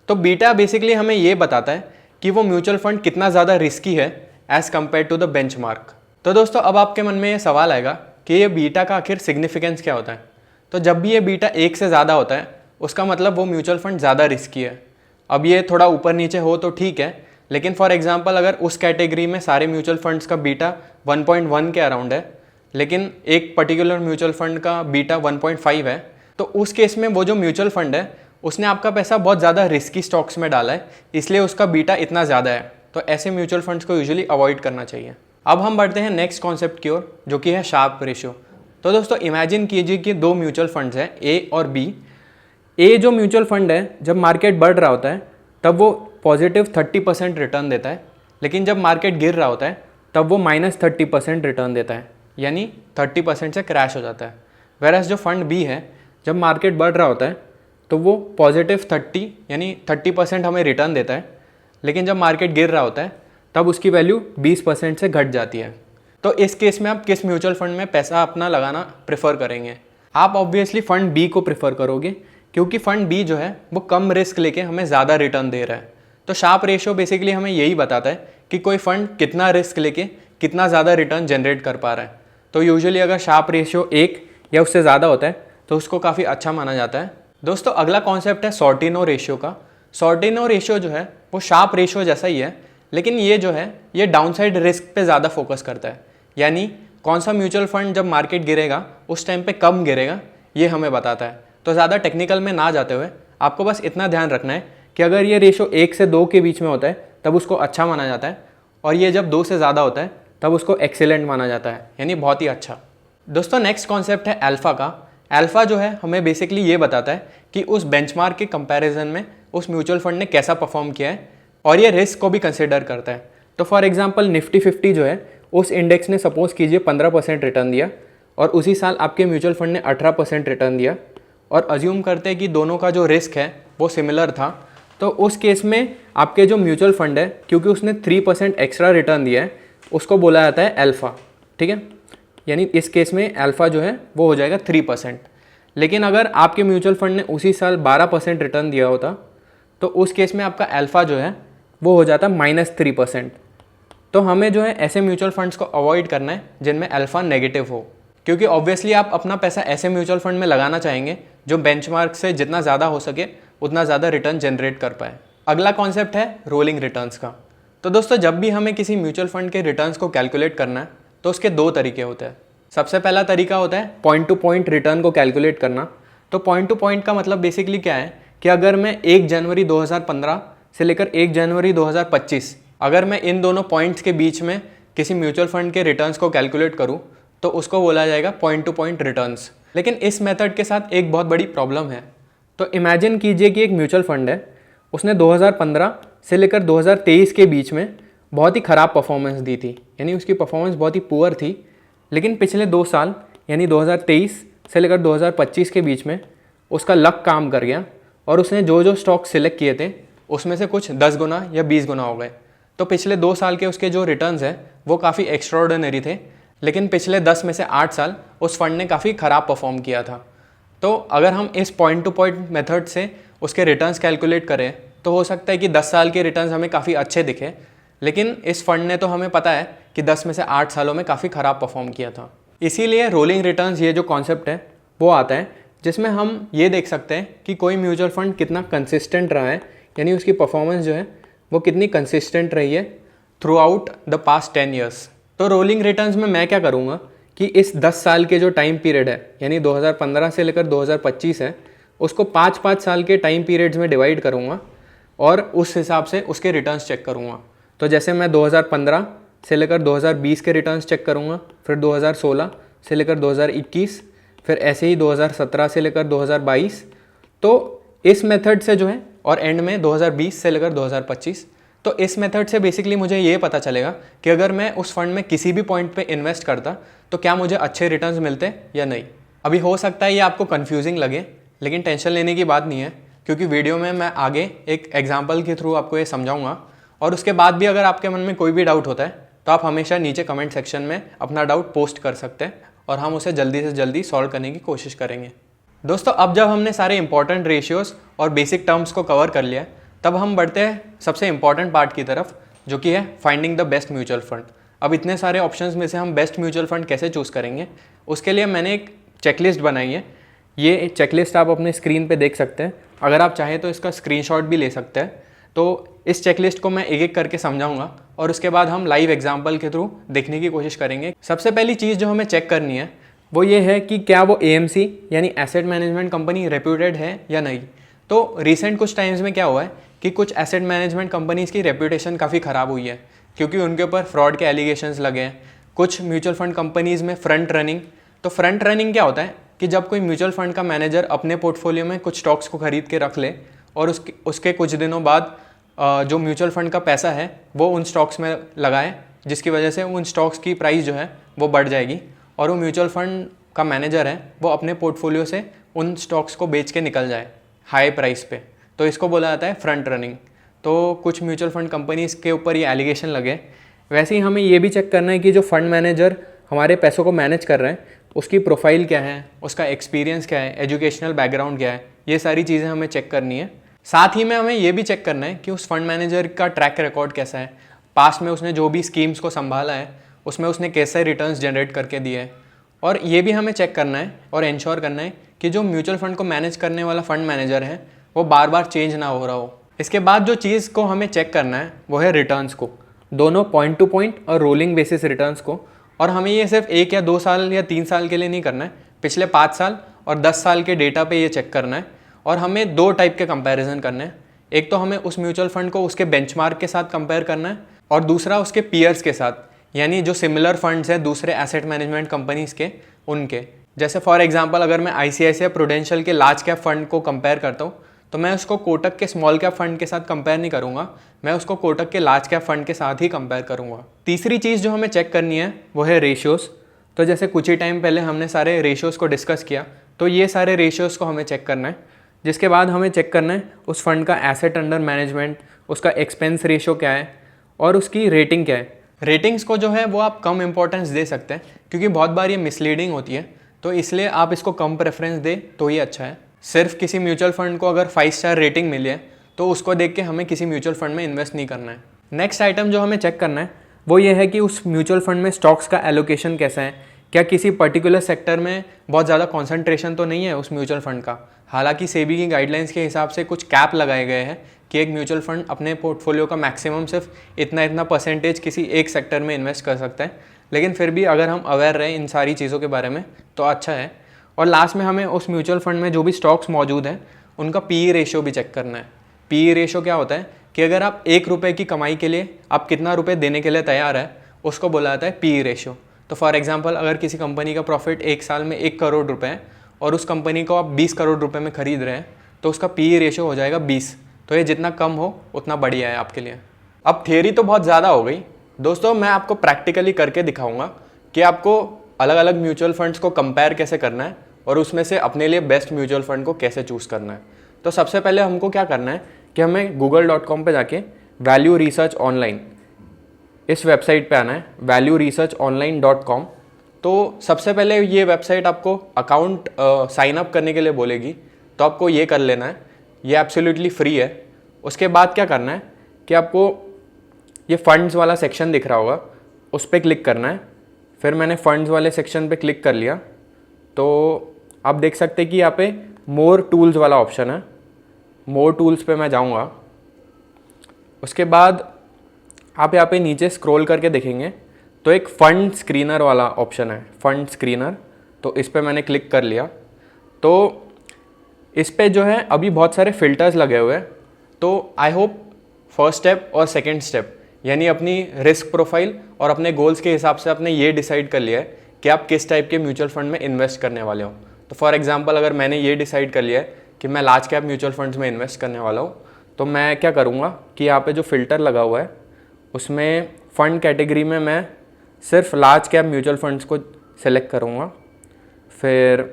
तो बीटा बेसिकली हमें ये बताता है कि वो म्यूचुअल फंड कितना ज़्यादा रिस्की है as compared to the benchmark. तो दोस्तों अब आपके मन में ये सवाल आएगा कि ये बीटा का आखिर सिग्निफिकेंस क्या होता है। तो जब भी ये बीटा 1 से ज़्यादा होता है उसका मतलब वो म्यूचुअल फंड ज़्यादा रिस्की है। अब ये थोड़ा ऊपर नीचे हो तो ठीक है, लेकिन फॉर एग्जांपल अगर उस कैटेगरी में सारे म्यूचुअल फंड्स का बीटा 1.1 के अराउंड है, लेकिन एक पर्टिकुलर म्यूचुअल फंड का बीटा 1.5 है, तो उस केस में वो जो म्यूचुअल फंड है उसने आपका पैसा बहुत ज़्यादा रिस्की स्टॉक्स में डाला है, इसलिए उसका बीटा इतना ज़्यादा है। तो ऐसे म्यूचुअल फंड्स को यूजुअली अवॉइड करना चाहिए। अब हम बढ़ते हैं नेक्स्ट कॉन्सेप्ट की ओर, जो कि है शार्प रेशियो। तो दोस्तों इमेजिन कीजिए कि दो म्यूचुअल फंड्स हैं ए और बी। ए जो म्यूचुअल फंड है जब मार्केट बढ़ रहा होता है तब वो पॉजिटिव 30% रिटर्न देता है, लेकिन जब मार्केट गिर रहा होता है तब वो -30% रिटर्न देता है, यानी 30% से क्रैश हो जाता है। वेरएस जो फंड बी है जब मार्केट बढ़ रहा होता है तो वो पॉजिटिव 30 यानी 30% हमें रिटर्न देता है, लेकिन जब मार्केट गिर रहा होता है तब उसकी वैल्यू 20% से घट जाती है। तो इस केस में आप किस म्यूचुअल फंड में पैसा अपना लगाना प्रेफर करेंगे? आप ऑब्वियसली फंड बी को प्रेफर करोगे, क्योंकि फंड बी जो है वो कम रिस्क लेके हमें ज़्यादा रिटर्न दे रहा है। तो शार्प रेशियो बेसिकली हमें यही बताता है कि कोई फंड कितना रिस्क लेके कितना ज़्यादा रिटर्न जनरेट कर पा रहा है। तो यूजुअली अगर शार्प रेशियो 1 या उससे ज़्यादा होता है तो उसको काफ़ी अच्छा माना जाता है। दोस्तों अगला कॉन्सेप्ट है सॉर्टिनो रेशियो का। सॉर्टिनो रेशियो जो है वो शार्प रेशियो जैसा ही है, लेकिन ये जो है ये डाउनसाइड रिस्क पे ज़्यादा फोकस करता है, यानी कौन सा म्यूचुअल फंड जब मार्केट गिरेगा उस टाइम पे कम गिरेगा ये हमें बताता है। तो ज़्यादा टेक्निकल में ना जाते हुए आपको बस इतना ध्यान रखना है कि अगर ये रेशियो 1 से 2 के बीच में होता है तब उसको अच्छा माना जाता है, और ये जब 2 से ज़्यादा होता है तब उसको एक्सीलेंट माना जाता है, यानी बहुत ही अच्छा। दोस्तों नेक्स्ट कॉन्सेप्ट है अल्फ़ा का। अल्फ़ा जो है हमें बेसिकली ये बताता है कि उस बेंचमार्क के कंपैरिजन में उस म्यूचुअल फंड ने कैसा परफॉर्म किया है, और ये रिस्क को भी कंसिडर करता है। तो फॉर एग्जांपल निफ्टी 50 जो है उस इंडेक्स ने सपोज कीजिए 15% रिटर्न दिया, और उसी साल आपके म्यूचुअल फंड ने 18% रिटर्न दिया, और अज्यूम करते हैं कि दोनों का जो रिस्क है वो सिमिलर था, तो उस केस में आपके जो म्यूचुअल फंड है क्योंकि उसने 3% एक्स्ट्रा रिटर्न दिया है उसको बोला जाता है अल्फ़ा, ठीक है। यानी इस केस में अल्फ़ा जो है वो हो जाएगा 3%। लेकिन अगर आपके म्यूचुअल फंड ने उसी साल 12% रिटर्न दिया होता तो उस केस में आपका अल्फ़ा जो है वो हो जाता -3%। तो हमें जो है ऐसे म्यूचुअल फंड्स को अवॉइड करना है जिनमें अल्फ़ा नेगेटिव हो, क्योंकि ऑब्वियसली आप अपना पैसा ऐसे म्यूचुअल फंड में लगाना चाहेंगे जो बेंचमार्क से जितना ज़्यादा हो सके उतना ज़्यादा रिटर्न जनरेट कर पाए। अगला कॉन्सेप्ट है रोलिंग रिटर्न्स का। तो दोस्तों जब भी हमें किसी म्यूचुअल फंड के रिटर्न्स को कैलकुलेट करना है तो उसके 2 तरीके होते हैं। सबसे पहला तरीका होता है पॉइंट टू पॉइंट रिटर्न को कैलकुलेट करना। तो पॉइंट टू पॉइंट का मतलब बेसिकली क्या है कि अगर मैं 1 जनवरी 2015 से लेकर 1 जनवरी 2025 अगर मैं इन दोनों पॉइंट्स के बीच में किसी म्यूचुअल फंड के रिटर्न्स को कैलकुलेट करूं तो उसको बोला जाएगा पॉइंट टू पॉइंट रिटर्न्स। लेकिन इस मेथड के साथ एक बहुत बड़ी प्रॉब्लम है। तो इमेजिन कीजिए कि एक म्यूचुअल फंड है, उसने 2015 से लेकर 2023 के बीच में बहुत ही ख़राब परफॉर्मेंस दी थी, यानी उसकी परफॉर्मेंस बहुत ही पुअर थी। लेकिन पिछले 2 साल यानी 2023 से लेकर 2025 के बीच में उसका लक काम कर गया, और उसने जो जो स्टॉक सिलेक्ट किए थे उसमें से कुछ 10 गुना या 20 गुना हो गए। तो पिछले 2 साल के उसके जो रिटर्न्स हैं वो काफ़ी एक्स्ट्राऑर्डिनरी थे, लेकिन पिछले 10 में से 8 साल उस फंड ने काफ़ी ख़राब परफॉर्म किया था। तो अगर हम इस पॉइंट टू पॉइंट मेथड से उसके रिटर्न्स कैलकुलेट करें तो हो सकता है कि 10 साल के रिटर्न्स हमें काफ़ी अच्छे दिखे, लेकिन इस फंड ने तो हमें पता है कि 10 में से 8 सालों में काफ़ी ख़राब परफॉर्म किया था। इसीलिए रोलिंग रिटर्न्स ये जो कॉन्सेप्ट है वो आता है, जिसमें हम ये देख सकते हैं कि कोई म्यूचुअल फंड कितना कंसिस्टेंट रहा है, यानी उसकी परफॉर्मेंस जो है वो कितनी कंसिस्टेंट रही है through out the past 10 years. तो रोलिंग रिटर्न्स में मैं क्या करूँगा कि इस 10 साल के जो टाइम पीरियड है, यानी 2015 से लेकर 2025 है, उसको 5-5 साल के टाइम पीरियड्स में डिवाइड करूँगा और उस हिसाब से उसके रिटर्न्स चेक करूँगा। तो जैसे मैं 2015 से लेकर 2020 के रिटर्न्स चेक करूँगा, फिर 2016 से लेकर 2021, फिर ऐसे ही 2017 से लेकर 2022, तो इस मेथड से जो है, और एंड में 2020 से लेकर 2025। तो इस मेथड से बेसिकली मुझे ये पता चलेगा कि अगर मैं उस फंड में किसी भी पॉइंट पे इन्वेस्ट करता तो क्या मुझे अच्छे रिटर्न्स मिलते या नहीं। अभी हो सकता है ये आपको कन्फ्यूजिंग लगे, लेकिन टेंशन लेने की बात नहीं है, क्योंकि वीडियो में मैं आगे एक एग्जाम्पल के थ्रू आपको ये समझाऊंगा। और उसके बाद भी अगर आपके मन में कोई भी डाउट होता है तो आप हमेशा नीचे कमेंट सेक्शन में अपना डाउट पोस्ट कर सकते हैं और हम उसे जल्दी से जल्दी सॉल्व करने की कोशिश करेंगे। दोस्तों अब जब हमने सारे इंपॉर्टेंट रेशियोज़ और बेसिक टर्म्स को कवर कर लिया तब हम बढ़ते हैं सबसे इंपॉर्टेंट पार्ट की तरफ, जो कि है finding the best mutual fund. अब इतने सारे ऑप्शंस में से हम बेस्ट म्यूचुअल फंड कैसे चूज़ करेंगे, उसके लिए मैंने एक चेकलिस्ट बनाई है। ये चेकलिस्ट आप अपने स्क्रीन पे देख सकते हैं, अगर आप चाहें तो इसका स्क्रीनशॉट भी ले सकते हैं। तो इस चेकलिस्ट को मैं एक एक करके समझाऊंगा और उसके बाद हम लाइव एग्जांपल के थ्रू देखने की कोशिश करेंगे। सबसे पहली चीज़ जो हमें चेक करनी है वो ये है कि क्या वो AMC यानी एसेट मैनेजमेंट कंपनी रेप्यूटेड है या नहीं। तो रिसेंट कुछ टाइम्स में क्या हुआ है कि कुछ एसेट मैनेजमेंट कंपनीज़ की रेप्यूटेशन काफ़ी ख़राब हुई है, क्योंकि उनके ऊपर फ्रॉड के एलिगेशंस लगे हैं। कुछ म्यूचुअल फंड कंपनीज़ में फ्रंट रनिंग, तो फ्रंट रनिंग क्या होता है कि जब कोई म्यूचुअल फंड का मैनेजर अपने पोर्टफोलियो में कुछ स्टॉक्स को खरीद के रख ले और उसके कुछ दिनों बाद जो म्यूचुअल फंड का पैसा है वो उन स्टॉक्स में लगाए, जिसकी वजह से उन स्टॉक्स की प्राइस जो है वो बढ़ जाएगी और वो म्यूचुअल फंड का मैनेजर है वो अपने पोर्टफोलियो से उन स्टॉक्स को बेच के निकल जाए हाई प्राइस पे। तो इसको बोला जाता है फ्रंट रनिंग। तो कुछ म्यूचुअल फंड कंपनीज़ के ऊपर ये एलिगेशन लगे। वैसे ही हमें ये भी चेक करना है कि जो फंड मैनेजर हमारे पैसों को मैनेज कर रहे हैं उसकी प्रोफाइल क्या है, उसका एक्सपीरियंस क्या है, एजुकेशनल बैकग्राउंड क्या है, ये सारी चीज़ें हमें चेक करनी है। साथ ही में हमें ये भी चेक करना है कि उस फंड मैनेजर का ट्रैक रिकॉर्ड कैसा है, पास्ट में उसने जो भी स्कीम्स को संभाला है उसमें उसने कैसे रिटर्न्स जनरेट करके दिए हैं। और ये भी हमें चेक करना है और इंश्योर करना है कि जो म्यूचुअल फंड को मैनेज करने वाला फंड मैनेजर है वो बार बार चेंज ना हो रहा हो। इसके बाद जो चीज़ को हमें चेक करना है वो है रिटर्न्स को, दोनों पॉइंट टू पॉइंट और रोलिंग बेसिस रिटर्न्स को। और हमें ये सिर्फ 1 या 2 साल या 3 साल के लिए नहीं करना है, पिछले 5 साल और 10 साल के डेटा पे ये चेक करना है। और हमें 2 टाइप के कंपैरिजन करने हैं। एक तो हमें उस म्यूचुअल फंड को उसके बेंचमार्क के साथ कंपेयर करना है और दूसरा उसके पीयर्स के साथ, यानी जो सिमिलर फंड्स हैं दूसरे एसेट मैनेजमेंट कंपनीज़ के उनके। जैसे फॉर एग्जांपल अगर मैं ICICI प्रूडेंशियल के लार्ज कैप फंड को कंपेयर करता हूँ तो मैं उसको कोटक के स्मॉल कैप फंड के साथ कंपेयर नहीं करूँगा, मैं उसको कोटक के लार्ज कैप फंड के साथ ही कंपेयर करूँगा। तीसरी चीज़ जो हमें चेक करनी है वो है रेशियोज़। तो जैसे कुछ ही टाइम पहले हमने सारे रेशियोज़ को डिस्कस किया, तो ये सारे रेशियोज़ को हमें चेक करना है। जिसके बाद हमें चेक करना है उस फंड का एसेट अंडर मैनेजमेंट, उसका एक्सपेंस रेशियो क्या है और उसकी रेटिंग क्या है। रेटिंग्स को जो है वो आप कम इंपॉर्टेंस दे सकते हैं क्योंकि बहुत बार ये मिसलीडिंग होती है, तो इसलिए आप इसको कम प्रेफरेंस दें तो ही अच्छा है। सिर्फ किसी म्यूचुअल फंड को अगर 5 स्टार रेटिंग मिली है तो उसको देख के हमें किसी म्यूचुअल फंड में इन्वेस्ट नहीं करना है। नेक्स्ट आइटम जो हमें चेक करना है वो ये है कि उस म्यूचुअल फंड में स्टॉक्स का एलोकेशन कैसा है, क्या किसी पर्टिकुलर सेक्टर में बहुत ज़्यादा कॉन्सेंट्रेशन तो नहीं है उस म्यूचुअल फंड का। हालांकि सेबी की गाइडलाइंस के हिसाब से कुछ कैप लगाए गए हैं कि एक म्यूचुअल फंड अपने पोर्टफोलियो का मैक्सिमम सिर्फ इतना परसेंटेज किसी एक सेक्टर में इन्वेस्ट कर सकता है, लेकिन फिर भी अगर हम अवेयर रहें इन सारी चीज़ों के बारे में तो अच्छा है। और लास्ट में हमें उस म्यूचुअल फंड में जो भी स्टॉक्स मौजूद हैं उनका PE रेशियो भी चेक करना है। PE रेशियो क्या होता है कि अगर आप 1 रुपये की कमाई के लिए आप कितना रुपये देने के लिए तैयार है उसको बोला जाता है PE रेशियो। तो फॉर एग्जांपल अगर किसी कंपनी का प्रॉफिट 1 साल में 1 करोड़ रुपए है और उस कंपनी को आप 20 करोड़ रुपए में खरीद रहे हैं तो उसका PE रेशियो हो जाएगा 20। तो ये जितना कम हो उतना बढ़िया है आपके लिए। अब थियरी तो बहुत ज़्यादा हो गई दोस्तों, मैं आपको प्रैक्टिकली करके दिखाऊंगा कि आपको अलग अलग म्यूचुअल फंड्स को कंपेयर कैसे करना है और उसमें से अपने लिए बेस्ट म्यूचुअल फंड को कैसे चूज़ करना है। तो सबसे पहले हमको क्या करना है कि हमें google.com पे जाके वैल्यू रिसर्च ऑनलाइन इस वेबसाइट पे आना है, valueresearchonline.com। तो सबसे पहले ये वेबसाइट आपको अकाउंट साइन अप करने के लिए बोलेगी, तो आपको ये कर लेना है, ये एब्सोल्युटली फ्री है। उसके बाद क्या करना है कि आपको ये फंड्स वाला सेक्शन दिख रहा होगा, उस पर क्लिक करना है। फिर मैंने फंड्स वाले सेक्शन पे क्लिक कर लिया तो आप देख सकते हैं कि यहाँ पे मोर टूल्स वाला ऑप्शन है। मोर टूल्स पे मैं जाऊँगा, उसके बाद आप यहाँ पे नीचे स्क्रॉल करके देखेंगे तो एक फंड स्क्रीनर वाला ऑप्शन है, फंड स्क्रीनर। तो इस पर मैंने क्लिक कर लिया तो इस पे जो है अभी बहुत सारे फिल्टर्स लगे हुए हैं। तो आई होप फर्स्ट स्टेप और सेकंड स्टेप यानी अपनी रिस्क प्रोफाइल और अपने गोल्स के हिसाब से आपने ये डिसाइड कर लिया है कि आप किस टाइप के म्यूचुअल फंड में इन्वेस्ट करने वाले हो। तो फॉर एग्जांपल अगर मैंने ये डिसाइड कर लिया है कि मैं लार्ज कैप म्यूचुअल फंड्स में इन्वेस्ट करने वाला हूँ तो मैं क्या करूँगा कि यहाँ पे जो फ़िल्टर लगा हुआ है उसमें फ़ंड कैटेगरी में मैं सिर्फ लार्ज कैप म्यूचुअल फंड्स को सेलेक्ट करूँगा। फिर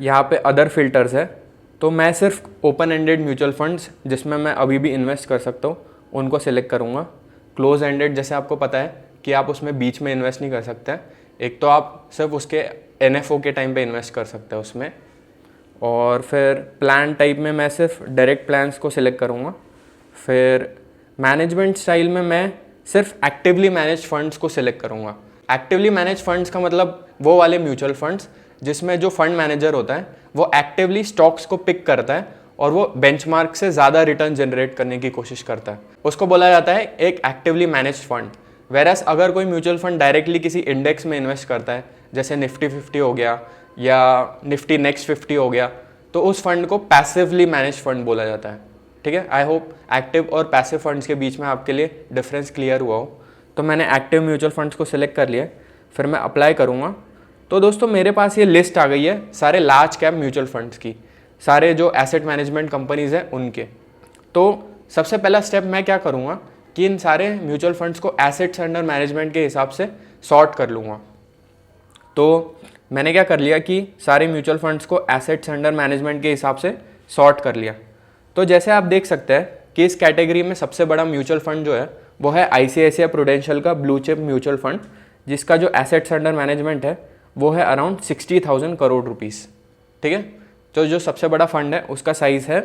यहाँ पे अदर फिल्टर्स है तो मैं सिर्फ ओपन एंडेड म्यूचुअल फंड्स जिसमें मैं अभी भी इन्वेस्ट कर सकता हूँ उनको सेलेक्ट करूँगा। क्लोज एंडेड जैसे आपको पता है कि आप उसमें बीच में इन्वेस्ट नहीं कर सकते, एक तो आप सिर्फ उसके NFO के टाइम पे इन्वेस्ट कर सकते हैं उसमें। और फिर प्लान टाइप में मैं सिर्फ डायरेक्ट प्लान्स को सिलेक्ट करूँगा। फिर मैनेजमेंट स्टाइल में मैं सिर्फ एक्टिवली मैनेज फंड्स को सिलेक्ट करूँगा। एक्टिवली मैनेज फंड्स का मतलब वो वाले म्यूचुअल फंड्स जिसमें जो फंड मैनेजर होता है वो एक्टिवली स्टॉक्स को पिक करता है और वो बेंचमार्क से ज़्यादा रिटर्न जनरेट करने की कोशिश करता है, उसको बोला जाता है एक एक्टिवली मैनेज फंड। वेरएस अगर कोई म्यूचुअल फंड डायरेक्टली किसी इंडेक्स में इन्वेस्ट करता है, जैसे निफ्टी 50 हो गया या निफ्टी नेक्स्ट 50 हो गया, तो उस फंड को पैसिवली मैनेज फंड बोला जाता है। ठीक है, आई होप एक्टिव और पैसिव फंड्स के बीच में आपके लिए डिफरेंस क्लियर हुआ हो। तो मैंने एक्टिव म्यूचुअल फंड्स को सिलेक्ट कर लिया, फिर मैं अप्लाई करूँगा। तो दोस्तों मेरे पास ये लिस्ट आ गई है सारे लार्ज कैप म्यूचुअल फंड्स की, सारे जो एसेट मैनेजमेंट कंपनीज़ हैं उनके। तो सबसे पहला स्टेप मैं क्या करूँगा कि इन सारे म्यूचुअल फंड्स को एसेट्स अंडर मैनेजमेंट के हिसाब से सॉर्ट कर लूँगा। तो मैंने क्या कर लिया कि सारे म्यूचुअल फंड्स को एसेट्स अंडर मैनेजमेंट के हिसाब से सॉर्ट कर लिया। तो जैसे आप देख सकते हैं कि इस कैटेगरी में सबसे बड़ा म्यूचुअल फंड जो है वो है ICICI प्रूडेंशियल का ब्लू चिप म्यूचुअल फंड, जिसका जो एसेट्स अंडर मैनेजमेंट है वो है अराउंड 60,000 करोड़ रुपीज़। ठीक है, तो जो सबसे बड़ा फंड है उसका साइज़ है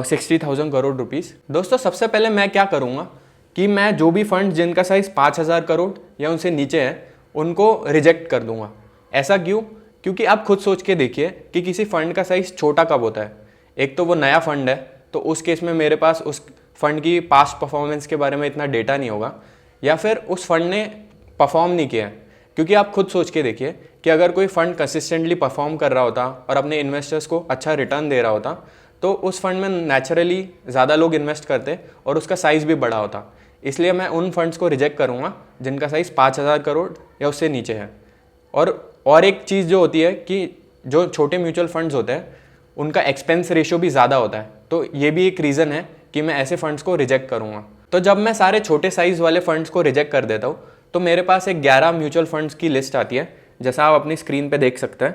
60,000 करोड़ रुपीज़। दोस्तों सबसे पहले मैं क्या करूँगा कि मैं जो भी फंड जिनका साइज़ 5,000 करोड़ या उनसे नीचे है उनको रिजेक्ट कर दूंगा। ऐसा क्यों? क्योंकि आप खुद सोच के देखिए कि किसी फंड का साइज़ छोटा कब होता है। एक तो वो नया फंड है, तो उस केस में मेरे पास उस फंड की पास्ट परफॉर्मेंस के बारे में इतना डेटा नहीं होगा, या फिर उस फंड ने परफॉर्म नहीं किया है। क्योंकि आप खुद सोच के देखिए कि अगर कोई फंड कंसिस्टेंटली परफॉर्म कर रहा होता और अपने इन्वेस्टर्स को अच्छा रिटर्न दे रहा होता तो उस फंड में नेचुरली ज़्यादा लोग इन्वेस्ट करते और उसका साइज़ भी बड़ा होता। इसलिए मैं उन फंड्स को रिजेक्ट करूँगा जिनका साइज़ 5,000 करोड़ या उससे नीचे है। और एक चीज़ जो होती है कि जो छोटे म्यूचुअल फंड्स होते हैं उनका एक्सपेंस रेशियो भी ज़्यादा होता है, तो ये भी एक रीज़न है कि मैं ऐसे फंड्स को रिजेक्ट करूँगा। तो जब मैं सारे छोटे साइज़ वाले फंड्स को रिजेक्ट कर देता हूँ तो मेरे पास एक 11 म्यूचुअल फंड्स की लिस्ट आती है, जैसा आप अपनी स्क्रीन पे देख सकते हैं।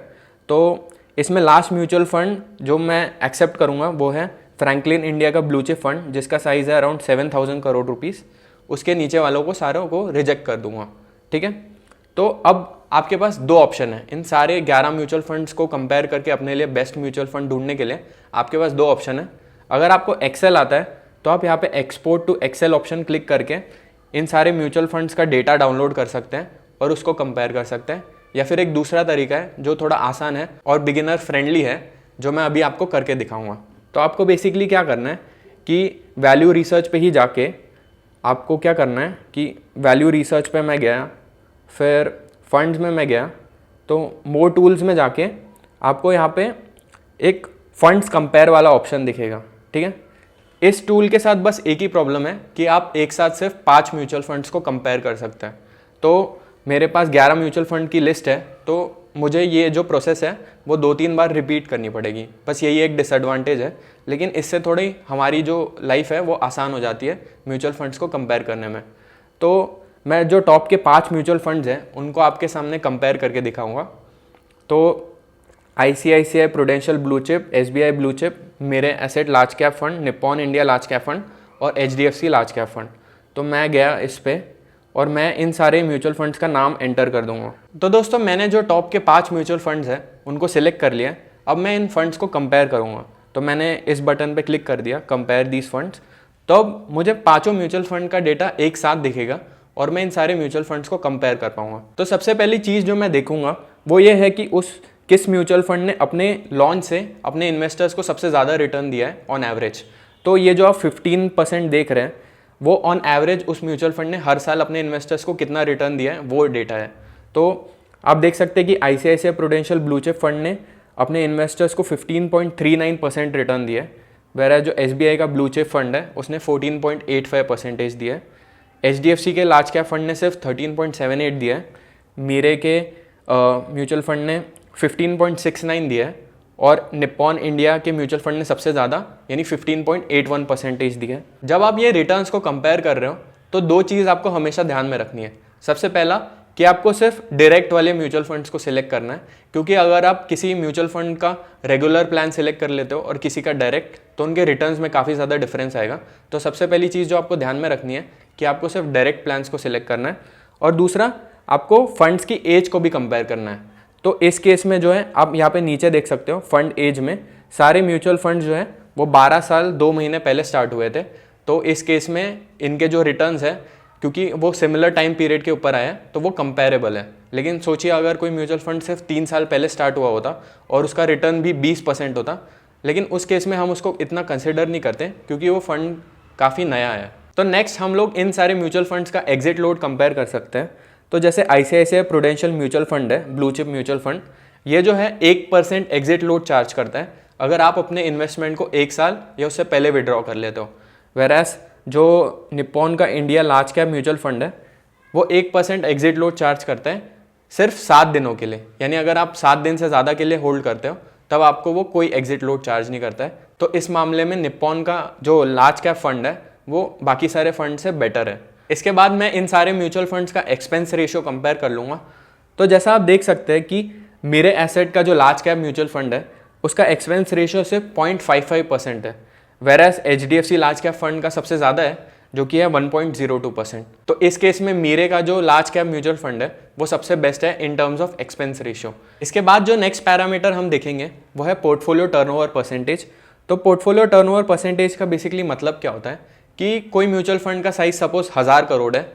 तो इसमें लास्ट म्यूचुअल फंड जो मैं एक्सेप्ट करूँगा वो है फ्रैंकलिन इंडिया का ब्लू चिप फंड, जिसका साइज़ है अराउंड 7,000 करोड़ रुपीज़। उसके नीचे वालों को सारों को रिजेक्ट कर दूंगा। ठीक है, तो अब आपके पास दो ऑप्शन है। इन सारे 11 म्यूचुअल फंड्स को कंपेयर करके अपने लिए बेस्ट म्यूचुअल फंड ढूंढने के लिए आपके पास दो ऑप्शन है। अगर आपको एक्सेल आता है तो आप यहाँ पे export to Excel option click करके इन सारे म्यूचुअल फंड्स का डेटा डाउनलोड कर सकते हैं और उसको कंपेयर कर सकते हैं। या फिर एक दूसरा तरीका है जो थोड़ा आसान है और बिगिनर फ्रेंडली है, जो मैं अभी आपको करके दिखाऊंगा। तो आपको बेसिकली क्या करना है कि वैल्यू रिसर्च पे ही जाके आपको क्या करना है कि वैल्यू रिसर्च पे मैं गया, फिर फंड्स में मैं गया, तो मोर टूल्स में जाके आपको यहाँ पे एक फंड्स कंपेयर वाला ऑप्शन दिखेगा। ठीक है, इस टूल के साथ बस एक ही प्रॉब्लम है कि आप एक साथ सिर्फ 5 म्यूचुअल फंड्स को कंपेयर कर सकते हैं। तो मेरे पास 11 म्यूचुअल फंड की लिस्ट है, तो मुझे ये जो प्रोसेस है वो 2-3 बार रिपीट करनी पड़ेगी। बस यही एक डिसएडवांटेज है, लेकिन इससे थोड़ी हमारी जो लाइफ है वो आसान हो जाती है म्यूचुअल फंड्स को कंपेयर करने में। तो मैं जो टॉप के 5 म्यूचुअल फंड्स हैं उनको आपके सामने कंपेयर करके दिखाऊंगा। तो ICICI Prudential blue chip, SBI blue chip, Mirae Asset large cap fund, Nippon India large cap fund और HDFC लार्ज कैप फंड। तो मैं गया इस पे और मैं इन सारे म्यूचुअल फंड्स का नाम एंटर कर दूंगा। तो दोस्तों मैंने जो टॉप के 5 म्यूचुअल फंड्स हैं उनको सिलेक्ट कर लिया। अब मैं इन फंड्स को कंपेयर करूंगा। तो मैंने इस बटन पे क्लिक कर दिया, कंपेयर दीज फंड्स। तो अब मुझे पाँचों म्यूचुअल फंड का डेटा एक साथ दिखेगा और मैं इन सारे म्यूचुअल फंड्स को कंपेयर कर पाऊंगा। तो सबसे पहली चीज़ जो मैं देखूंगा वो ये है कि किस म्यूचुअल फंड ने अपने लॉन्च से अपने इन्वेस्टर्स को सबसे ज़्यादा रिटर्न दिया है ऑन एवरेज। तो ये जो आप 15% देख रहे हैं वो ऑन एवरेज उस म्यूचुअल फंड ने हर साल अपने इन्वेस्टर्स को कितना रिटर्न दिया है वो डेटा है। तो आप देख सकते हैं कि ICICI Prudential blue chip fund ने अपने इन्वेस्टर्स को 15.39% रिटर्न दिया है, वेयर जो SBI का ब्लू चिप फंड है उसने 14.85% दिया है। HDFC के लार्ज कैप फंड ने सिर्फ 13.78 दिया है। मेरे के म्यूचुअल फंड ने 15.69 दिया है और निप्पॉन इंडिया के म्यूचुअल फंड ने सबसे ज़्यादा यानी 15.81% दिया है। जब आप ये रिटर्न्स को कंपेयर कर रहे हो तो दो चीज़ आपको हमेशा ध्यान में रखनी है। सबसे पहला कि आपको सिर्फ डायरेक्ट वाले म्यूचुअल फंड्स को सिलेक्ट करना है, क्योंकि अगर आप किसी म्यूचुअल फंड का रेगुलर प्लान सिलेक्ट कर लेते हो और किसी का डायरेक्ट, तो उनके रिटर्न्स में काफ़ी ज़्यादा डिफरेंस आएगा। तो सबसे पहली चीज़ जो आपको ध्यान में रखनी है कि आपको सिर्फ डायरेक्ट प्लान्स को सिलेक्ट करना है। और दूसरा, आपको फंड्स की एज को भी कंपेयर करना है। तो इस केस में जो है आप यहाँ पे नीचे देख सकते हो फंड एज में सारे म्यूचुअल फंड जो है वो 12 साल 2 महीने पहले स्टार्ट हुए थे। तो इस केस में इनके जो रिटर्न्स है, क्योंकि वो सिमिलर टाइम पीरियड के ऊपर आया तो वो कंपेरेबल है। लेकिन सोचिए अगर कोई म्यूचुअल फंड सिर्फ 3 साल पहले स्टार्ट हुआ होता और उसका रिटर्न भी 20% होता, लेकिन उस केस में हम उसको इतना कंसिडर नहीं करते क्योंकि वो फंड काफ़ी नया है। तो नेक्स्ट हम लोग इन सारे म्यूचुअल फंड्स का एग्जिट लोड कंपेयर कर सकते हैं। तो जैसे ICICI प्रूडेंशियल म्यूचुअल फंड है, ब्लू चिप म्यूचुअल फंड, ये जो है 1% एग्जिट लोड चार्ज करता है अगर आप अपने इन्वेस्टमेंट को 1 साल या उससे पहले विड्रॉ कर लेते हो। वेरास जो निप्पॉन का India large cap mutual fund है वो 1% एग्जिट लोड चार्ज करता है सिर्फ 7 दिनों के लिए, यानी अगर आप 7 दिन से ज़्यादा के लिए होल्ड करते हो तब आपको वो कोई एग्जिट लोड चार्ज नहीं करता है। तो इस मामले में निप्पॉन का जो लार्ज कैप फंड है वो बाकी सारे फंड से बेटर है। इसके बाद मैं इन सारे म्यूचुअल फंड्स का एक्सपेंस रेशियो कंपेयर कर लूँगा। तो जैसा आप देख सकते हैं कि मेरे एसेट का जो लार्ज कैप म्यूचुअल फंड है उसका एक्सपेंस रेशियो सिर्फ 0.55% है, whereas HDFC large cap fund का सबसे ज़्यादा है जो कि है 1.02%। तो इस केस में मेरे का जो लार्ज कैप म्यूचुअल फंड है वो सबसे बेस्ट है in terms of expense ratio. इसके बाद जो नेक्स्ट पैरामीटर हम देखेंगे वो है पोर्टफोलियो टर्नओवर परसेंटेज। तो पोर्टफोलियो टर्नओवर परसेंटेज का बेसिकली मतलब क्या होता है कि कोई म्यूचुअल फंड का साइज सपोज 1000 करोड़ है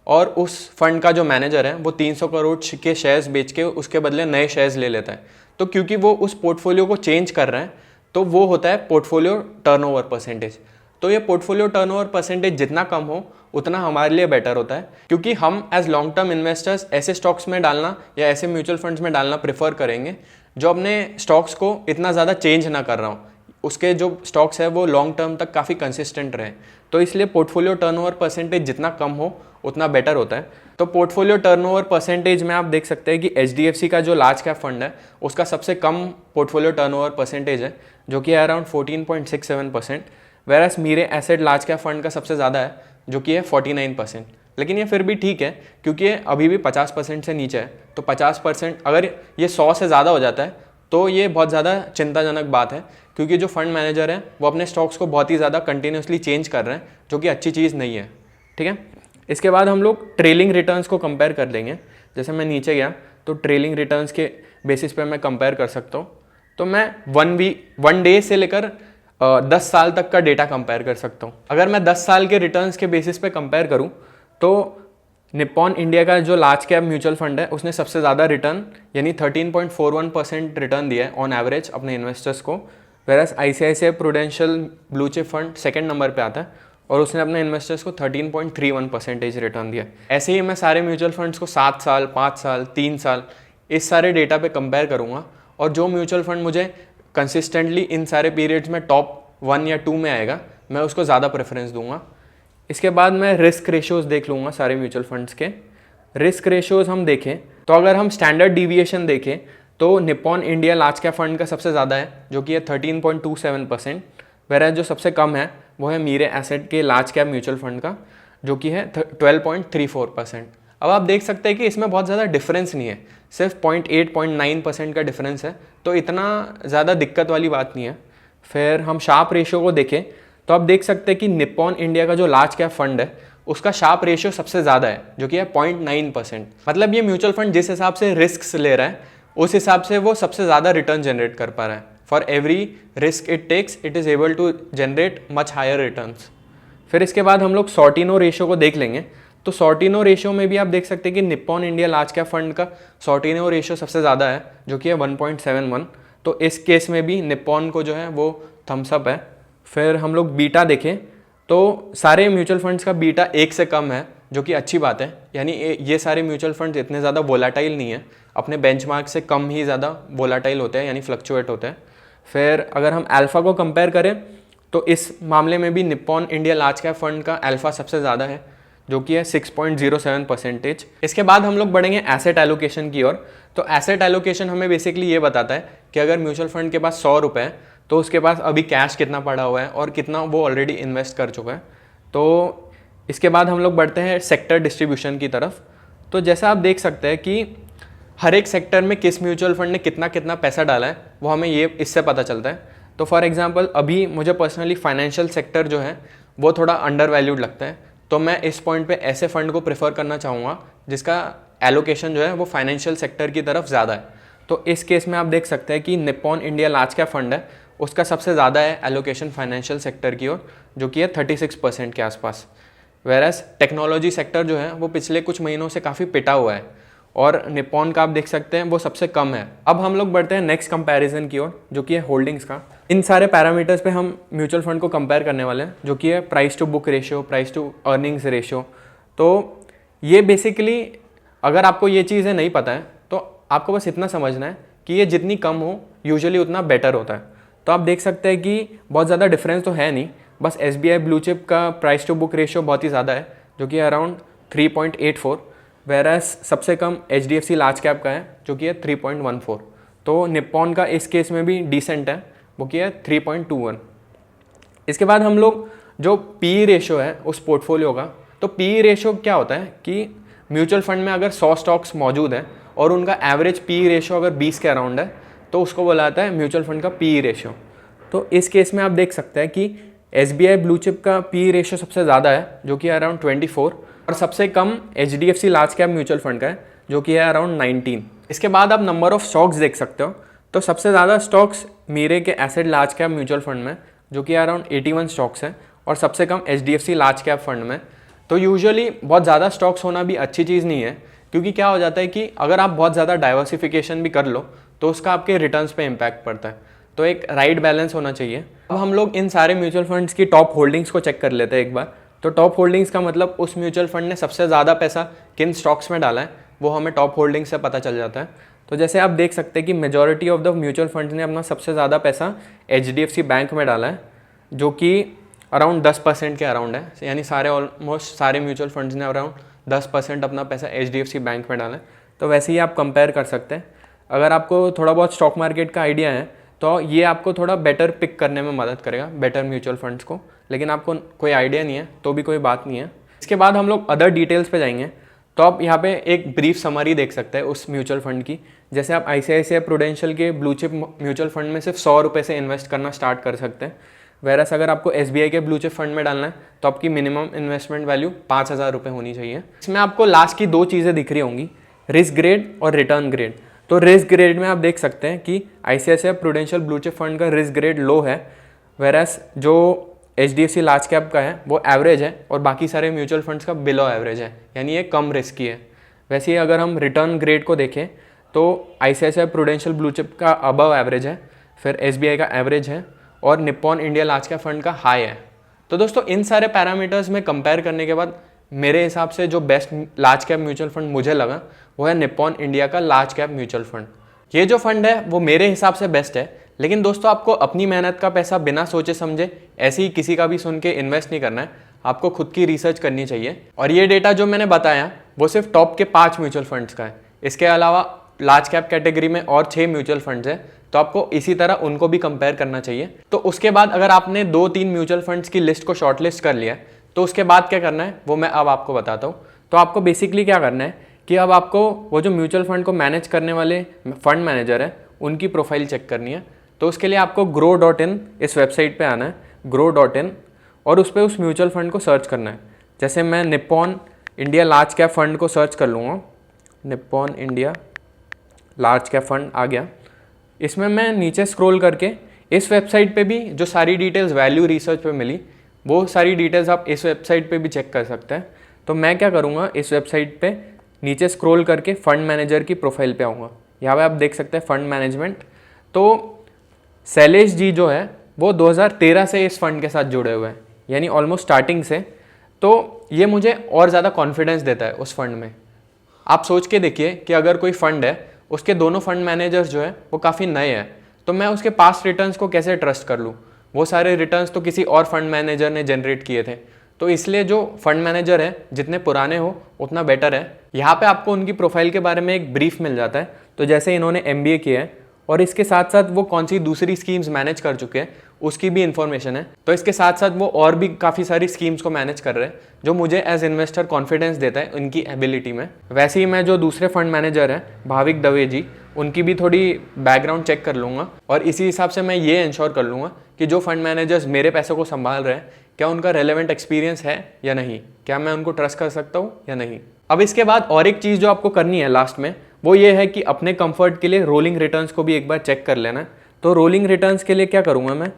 और उस फंड का जो मैनेजर है वो 300 करोड़ के शेयर्स बेच के उसके बदले नए शेयर्स ले लेता है। तो क्योंकि वो उस पोर्टफोलियो को चेंज कर रहे हैं तो वो होता है पोर्टफोलियो टर्नओवर परसेंटेज। तो ये पोर्टफोलियो टर्नओवर परसेंटेज जितना कम हो उतना हमारे लिए बेटर होता है, क्योंकि हम एज लॉन्ग टर्म इन्वेस्टर्स ऐसे स्टॉक्स में डालना या ऐसे म्यूचुअल फंड्स में डालना प्रेफर करेंगे जो अपने स्टॉक्स को इतना ज़्यादा चेंज ना कर रहा हो, उसके जो स्टॉक्स है वो लॉन्ग टर्म तक काफ़ी कंसिस्टेंट रहे। तो इसलिए पोर्टफोलियो टर्नओवर परसेंटेज जितना कम हो उतना बेटर होता है। तो पोर्टफोलियो टर्नओवर परसेंटेज में आप देख सकते हैं कि HDFC का जो लार्ज कैप फंड है उसका सबसे कम पोर्टफोलियो टर्नओवर परसेंटेज है जो कि है अराउंड 14.67%, वेरास मेरे एसेट लार्ज कैप फंड का सबसे ज़्यादा है जो कि है 49%। लेकिन ये फिर भी ठीक है क्योंकि ये अभी भी 50% से नीचे है। तो 50% अगर ये 100 से ज़्यादा हो जाता है तो ये बहुत ज़्यादा चिंताजनक बात है, क्योंकि जो फंड मैनेजर है वो अपने स्टॉक्स को बहुत ही ज़्यादा कंटिन्यूसली चेंज कर रहे हैं जो कि अच्छी चीज़ नहीं है। ठीक है, इसके बाद हम लोग ट्रेलिंग रिटर्न्स को कंपेयर कर लेंगे। जैसे मैं नीचे गया तो ट्रेलिंग रिटर्न्स के बेसिस पे मैं कंपेयर कर सकता हूँ। तो मैं 1 डे से लेकर 10 साल तक का डेटा कंपेयर कर सकता हूँ। अगर मैं 10 साल के रिटर्न्स के बेसिस पे कंपेयर करूँ तो निप्पॉन इंडिया का जो लार्ज कैप म्यूचुअल फंड है उसने सबसे ज़्यादा रिटर्न यानी 13.41% रिटर्न दिया है ऑन एवरेज अपने इन्वेस्टर्स को, whereas ICICI Prudential blue chip fund second number पे आता है और उसने अपने इन्वेस्टर्स को 13.31% रिटर्न दिया। ऐसे ही मैं सारे म्यूचुअल फंड्स को 7 साल 5 साल 3 साल इस सारे डेटा पे कंपेयर करूँगा और जो म्यूचुअल फंड मुझे कंसिस्टेंटली इन सारे पीरियड्स में टॉप 1 या 2 में आएगा मैं उसको ज़्यादा प्रेफरेंस दूंगा। इसके बाद मैं रिस्क रेशियोज़ देख लूँगा सारे म्यूचुअल फंड्स के। रिस्क रेशियोज़ हम देखें तो अगर हम स्टैंडर्ड डिविएशन देखें तो Nippon India large cap fund का सबसे ज़्यादा है जो कि है 13.27%, वेरास जो सबसे कम है वो है मेरे एसेट के लार्ज कैप म्यूचुअल फंड का जो कि है 12.34%। अब आप देख सकते हैं कि इसमें बहुत ज़्यादा डिफरेंस नहीं है, सिर्फ 0.9% का डिफरेंस है, तो इतना ज़्यादा दिक्कत वाली बात नहीं है। फिर हम शार्प रेशियो को देखें तो आप देख सकते हैं कि निप्पॉन इंडिया का जो लार्ज कैप फंड है उसका शार्प रेशियो सबसे ज़्यादा है जो कि है 0.9%। मतलब ये म्यूचुअल फंड जिस हिसाब से रिस्क ले रहा है उस हिसाब से वो सबसे ज़्यादा रिटर्न जनरेट कर पा रहा है। For every risk it takes it is able to generate much higher returns. फिर इसके बाद हम लोग सॉर्टिनो रेशियो को देख लेंगे। तो सॉर्टिनो रेशियो में भी आप देख सकते हैं कि Nippon India large cap fund का सॉर्टिनो रेशियो सबसे ज़्यादा है जो कि है 1.71। तो इस केस में भी निप्पॉन को जो है वो थम्स अप है। फिर हम लोग बीटा देखें तो सारे म्यूचुअल फंड्स का बीटा 1 से कम है जो कि अच्छी बात है, यानी ये सारे म्यूचुअल फंड्स इतने ज़्यादा वोलाटाइल नहीं है, अपने बेंचमार्क से कम ही ज़्यादा वोलाटाइल होते हैं यानी फ्लक्चुएट होते हैं। फिर अगर हम अल्फ़ा को कंपेयर करें तो इस मामले में भी Nippon India large cap fund का अल्फ़ा सबसे ज़्यादा है जो कि है 6.07%। इसके बाद हम लोग बढ़ेंगे एसेट एलोकेशन की ओर। तो एसेट एलोकेशन हमें बेसिकली ये बताता है कि अगर म्यूचुअल फंड के पास 100 रुपये है तो उसके पास अभी कैश कितना पड़ा हुआ है और कितना वो ऑलरेडी इन्वेस्ट कर चुका है। तो इसके बाद हम लोग बढ़ते हैं सेक्टर डिस्ट्रीब्यूशन की तरफ। तो जैसा आप देख सकते हैं कि हर एक सेक्टर में किस म्यूचुअल फंड ने कितना कितना पैसा डाला है वो हमें ये इससे पता चलता है। तो फॉर एग्जांपल अभी मुझे पर्सनली फाइनेंशियल सेक्टर जो है वो थोड़ा अंडर वैल्यूड लगता है, तो मैं इस पॉइंट पे ऐसे फंड को प्रेफर करना चाहूँगा जिसका एलोकेशन जो है वो फाइनेंशियल सेक्टर की तरफ ज़्यादा है। तो इस केस में आप देख सकते हैं कि Nippon India large cap fund है, उसका सबसे ज़्यादा है एलोकेशन फाइनेंशियल सेक्टर की ओर, जो कि है 36% के आसपास। वेरएस टेक्नोलॉजी सेक्टर जो है वो पिछले कुछ महीनों से काफ़ी पिटा हुआ है और निप्पॉन का आप देख सकते हैं वो सबसे कम है। अब हम लोग बढ़ते हैं नेक्स्ट कंपैरिजन की ओर, जो कि है होल्डिंग्स का। इन सारे पैरामीटर्स पे हम म्यूचुअल फंड को कंपेयर करने वाले हैं, जो कि है price to book ratio, price to earnings ratio. तो ये बेसिकली अगर आपको ये चीज़ें नहीं पता है तो आपको बस इतना समझना है कि ये जितनी कम हो यूजुअली उतना बेटर होता है। तो आप देख सकते हैं कि बहुत ज़्यादा डिफरेंस तो है नहीं, बस SBI ब्लू चिप का प्राइस टू बुक रेशियो बहुत ही ज़्यादा है, जो कि अराउंड 3.84, वेरएस सबसे कम HDFC लार्ज कैप का है, जो कि है 3.14। तो निप्पॉन का इस केस में भी डिसेंट है, वो कि है 3.21। इसके बाद हम लोग जो PE रेशियो है उस पोर्टफोलियो का, तो PE रेशियो क्या होता है कि म्यूचुअल फंड में अगर 100 स्टॉक्स मौजूद हैं और उनका एवरेज PE रेशियो अगर 20 के अराउंड है तो उसको बोला जाता है म्यूचुअल फंड का PE रेशियो। तो इस केस में आप देख सकते हैं कि SBI ब्लू चिप का PE रेशियो सबसे ज़्यादा है, जो कि अराउंड 24, और सबसे कम HDFC large cap mutual fund का है, जो कि है अराउंड 19। इसके बाद आप नंबर ऑफ स्टॉक्स देख सकते हो, तो सबसे ज़्यादा स्टॉक्स मीरे के asset large cap mutual fund में, जो कि अराउंड 81 स्टॉक्स है, और सबसे कम HDFC लार्ज कैप फंड में। तो यूजुअली बहुत ज़्यादा स्टॉक्स होना भी अच्छी चीज़ नहीं है, क्योंकि क्या हो जाता है कि अगर आप बहुत ज़्यादा डाइवर्सिफिकेशन भी कर लो तो उसका आपके रिटर्न्स पे इम्पैक्ट पड़ता है। तो एक राइट बैलेंस होना चाहिए। अब हम लोग इन सारे म्यूचुअल फंड्स की टॉप होल्डिंग्स को चेक कर लेते हैं एक बार। तो टॉप होल्डिंग्स का मतलब उस म्यूचुअल फंड ने सबसे ज़्यादा पैसा किन स्टॉक्स में डाला है, वो हमें टॉप होल्डिंग से पता चल जाता है। तो जैसे आप देख सकते हैं कि majority of the mutual funds ने अपना सबसे ज़्यादा पैसा HDFC बैंक में डाला है, जो कि अराउंड 10% के अराउंड है, यानी ऑलमोस्ट सारे म्यूचुअल फंड्स ने अराउंड 10% अपना पैसा HDFC बैंक में डाला है। तो वैसे ही आप कंपेयर कर सकते हैं। अगर आपको थोड़ा बहुत स्टॉक मार्केट का आइडिया है तो ये आपको थोड़ा बेटर पिक करने में मदद करेगा, बेटर म्यूचुअल फंड्स को। लेकिन आपको कोई आइडिया नहीं है तो भी कोई बात नहीं है। इसके बाद हम लोग अदर डिटेल्स पे जाएंगे, तो आप यहाँ पे एक ब्रीफ समरी देख सकते हैं उस म्यूचुअल फंड की। जैसे आप ICICI प्रूडेंशियल के ब्लू चिप म्यूचुअल फंड में सिर्फ 100 रुपये से इन्वेस्ट करना स्टार्ट कर सकते हैं, वेरस अगर आपको SBI के ब्लू चिप फंड में डालना है तो आपकी मिनिमम इन्वेस्टमेंट वैल्यू 5,000 रुपये होनी चाहिए। इसमें आपको लास्ट की 2 चीज़ें दिख रही होंगी, रिस्क ग्रेड और रिटर्न ग्रेड। तो रिस्क ग्रेड में आप देख सकते हैं कि ICICI Prudential blue chip fund का रिस्क ग्रेड लो है, वेरस जो HDFC लार्ज कैप का है वो एवरेज है, और बाकी सारे म्यूचुअल फंड्स का बिलो एवरेज है, यानी ये कम रिस्की है। वैसे ही अगर हम रिटर्न ग्रेड को देखें तो ICICI प्रूडेंशियल ब्लू चिप का अबव एवरेज है, फिर SBI का एवरेज है, और Nippon India large cap fund का हाई है। तो दोस्तों इन सारे पैरामीटर्स में कंपेयर करने के बाद मेरे हिसाब से जो best large cap mutual fund मुझे लगा वो है निप्पॉन इंडिया का लार्ज कैप म्यूचुअल फंड। ये जो फंड है वो मेरे हिसाब से बेस्ट है, लेकिन दोस्तों आपको अपनी मेहनत का पैसा बिना सोचे समझे ऐसे ही किसी का भी सुन के इन्वेस्ट नहीं करना है, आपको खुद की रिसर्च करनी चाहिए। और ये डेटा जो मैंने बताया वो सिर्फ टॉप के 5 म्यूचुअल फंड्स का है। इसके अलावा लार्ज कैप कैटेगरी में और 6 म्यूचुअल फंड्स हैं, तो आपको इसी तरह उनको भी कंपेयर करना चाहिए। तो उसके बाद अगर आपने 2-3 म्यूचुअल फंड्स की लिस्ट को शॉर्टलिस्ट कर लिया है तो उसके बाद क्या करना है वो मैं अब आपको बताता हूँ। तो आपको बेसिकली क्या करना है कि अब आपको वो जो म्यूचुअल फंड को मैनेज करने वाले फंड मैनेजर है उनकी प्रोफाइल चेक करनी है। तो उसके लिए आपको grow.in इस वेबसाइट पे आना है, grow.in, और उस पर उस म्यूचुअल फंड को सर्च करना है। जैसे मैं Nippon India large cap fund को सर्च कर लूँगा, Nippon India large cap fund आ गया। इसमें मैं नीचे स्क्रॉल करके इस वेबसाइट पे भी जो सारी डिटेल्स वैल्यू रिसर्च पे मिली वो सारी डिटेल्स आप इस वेबसाइट पे भी चेक कर सकते हैं। तो मैं क्या करूँगा, इस वेबसाइट पे नीचे स्क्रॉल करके फंड मैनेजर की प्रोफाइल पे आऊँगा। यहाँ पे आप देख सकते हैं फंड मैनेजमेंट। तो शैलेश जी जो है वो 2013 से इस फंड के साथ जुड़े हुए हैं, यानी ऑलमोस्ट स्टार्टिंग से। तो ये मुझे और ज़्यादा कॉन्फिडेंस देता है उस फंड में। आप सोच के देखिए कि अगर कोई फंड है उसके दोनों फंड मैनेजर्स जो है वो काफ़ी नए हैं, तो मैं उसके पास्ट रिटर्न्स को कैसे ट्रस्ट कर लूँ। वो सारे रिटर्न्स तो किसी और फंड मैनेजर ने जनरेट किए थे। तो इसलिए जो फंड मैनेजर है जितने पुराने हो उतना बेटर है। यहाँ पे आपको उनकी प्रोफाइल के बारे में एक ब्रीफ मिल जाता है। तो जैसे इन्होंने MBA किया है और इसके साथ साथ वो कौन सी दूसरी स्कीम्स मैनेज कर चुके हैं उसकी भी इन्फॉर्मेशन है। तो इसके साथ साथ वो और भी काफ़ी सारी स्कीम्स को मैनेज कर रहे हैं, जो मुझे एज इन्वेस्टर कॉन्फिडेंस देता है उनकी एबिलिटी में। वैसे ही मैं जो दूसरे फंड मैनेजर हैं भाविक दवे जी, उनकी भी थोड़ी बैकग्राउंड चेक कर लूँगा, और इसी हिसाब से मैं ये इंश्योर कर लूँगा कि जो फंड मैनेजर्स मेरे पैसों को संभाल रहे हैं क्या उनका रेलेवेंट एक्सपीरियंस है या नहीं, क्या मैं उनको ट्रस्ट कर सकता हूँ या नहीं। अब इसके बाद और एक चीज़ जो आपको करनी है लास्ट में, वो ये है कि अपने कंफर्ट के लिए रोलिंग रिटर्न्स को भी एक बार चेक कर लेना। तो रोलिंग रिटर्न्स के लिए क्या करूँगा मैं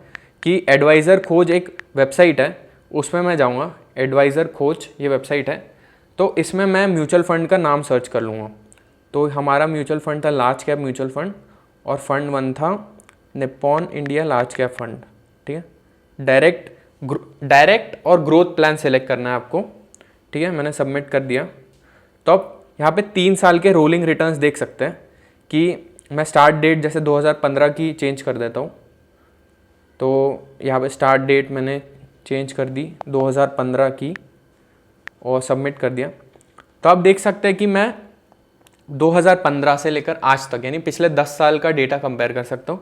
कि एडवाइज़र खोज एक वेबसाइट है, उसमें मैं जाऊँगा। एडवाइज़र खोज ये वेबसाइट है, तो इसमें मैं म्यूचुअल फ़ंड का नाम सर्च कर लूँगा। तो हमारा म्यूचुअल फ़ंड था लार्ज कैप म्यूचुअल फ़ंड, और फंड 1 था Nippon India large cap fund. ठीक है, डायरेक्ट और ग्रोथ प्लान सेलेक्ट करना है आपको। ठीक है, मैंने सबमिट कर दिया। तो अब यहाँ पे 3 साल के रोलिंग रिटर्न्स देख सकते हैं कि मैं स्टार्ट डेट जैसे 2015 की चेंज कर देता हूँ। तो यहाँ पे स्टार्ट डेट मैंने चेंज कर दी 2015 की और सबमिट कर दिया। तो आप देख सकते हैं कि मैं 2015 से लेकर आज तक यानी पिछले 10 साल का डेटा कंपेयर कर सकता हूँ।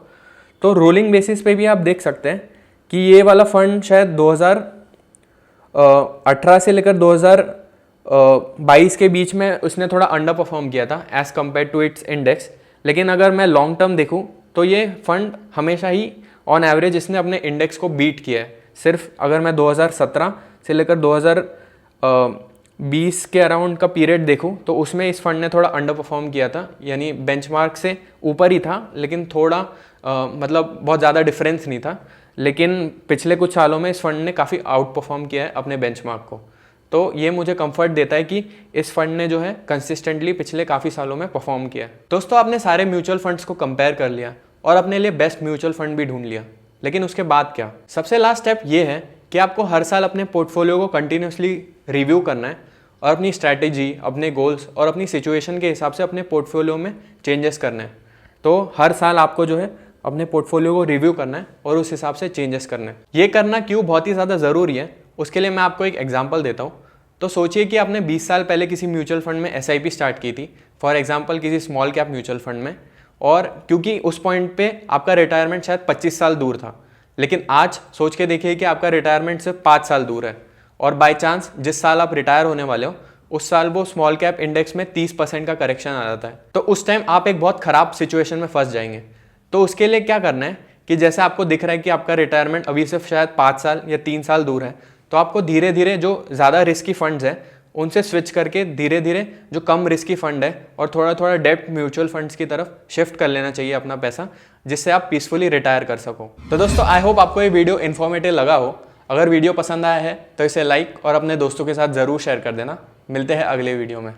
तो रोलिंग बेसिस पे भी आप देख सकते हैं कि ये वाला फंड शायद 2018 से लेकर 2022 के बीच में उसने थोड़ा अंडर परफॉर्म किया था as compared to its index. लेकिन अगर मैं लॉन्ग टर्म देखूँ तो ये फंड हमेशा ही ऑन एवरेज इसने अपने इंडेक्स को बीट किया है। सिर्फ अगर मैं 2017 से लेकर 2020 के अराउंड का पीरियड देखूं तो उसमें इस फंड ने थोड़ा अंडर परफॉर्म किया था, यानी बेंचमार्क से ऊपर ही था लेकिन थोड़ा मतलब बहुत ज़्यादा डिफरेंस नहीं था। लेकिन पिछले कुछ सालों में इस फंड ने काफ़ी आउट परफॉर्म किया है अपने बेंचमार्क को। तो ये मुझे कंफर्ट देता है कि इस फंड ने जो है कंसिस्टेंटली पिछले काफ़ी सालों में परफॉर्म किया है। दोस्तों, आपने सारे म्यूचुअल फंड्स को कंपेयर कर लिया और अपने लिए बेस्ट म्यूचुअल फंड भी ढूंढ लिया, लेकिन उसके बाद क्या? सबसे लास्ट स्टेप ये है कि आपको हर साल अपने पोर्टफोलियो को कंटिन्यूसली रिव्यू करना है और अपनी स्ट्रैटेजी, अपने गोल्स और अपनी सिचुएशन के हिसाब से अपने पोर्टफोलियो में चेंजेस करने हैं। तो हर साल आपको जो है अपने पोर्टफोलियो को रिव्यू करना है और उस हिसाब से चेंजेस करने हैं। ये करना क्यों बहुत ही ज़्यादा ज़रूरी है, उसके लिए मैं आपको एक एग्जांपल देता हूँ। तो सोचिए कि आपने 20 साल पहले किसी म्यूचुअल फंड में SIP स्टार्ट की थी, फॉर एग्जांपल किसी स्मॉल कैप म्यूचुअल फंड में, और क्योंकि उस पॉइंट पे आपका रिटायरमेंट शायद 25 साल दूर था। लेकिन आज सोच के देखिए कि आपका रिटायरमेंट सिर्फ 5 साल दूर है, और बाय चांस जिस साल आप रिटायर होने वाले हो उस साल वो स्मॉल कैप इंडेक्स में 30% का करेक्शन आ जाता है। तो उस टाइम आप एक बहुत ख़राब सिचुएशन में फंस जाएंगे। तो उसके लिए क्या करना है कि जैसे आपको दिख रहा है कि आपका रिटायरमेंट अभी सिर्फ शायद 5 साल या 3 साल दूर है, तो आपको धीरे धीरे जो ज़्यादा रिस्की फंड्स हैं उनसे स्विच करके धीरे धीरे जो कम रिस्की फंड है और थोड़ा थोड़ा डेब्ट म्यूचुअल फंड्स की तरफ शिफ्ट कर लेना चाहिए अपना पैसा, जिससे आप पीसफुली रिटायर कर सको। तो दोस्तों, आई होप आपको ये वीडियो इन्फॉर्मेटिव लगा हो। अगर वीडियो पसंद आया है तो इसे लाइक और अपने दोस्तों के साथ ज़रूर शेयर कर देना। मिलते हैं अगले वीडियो में।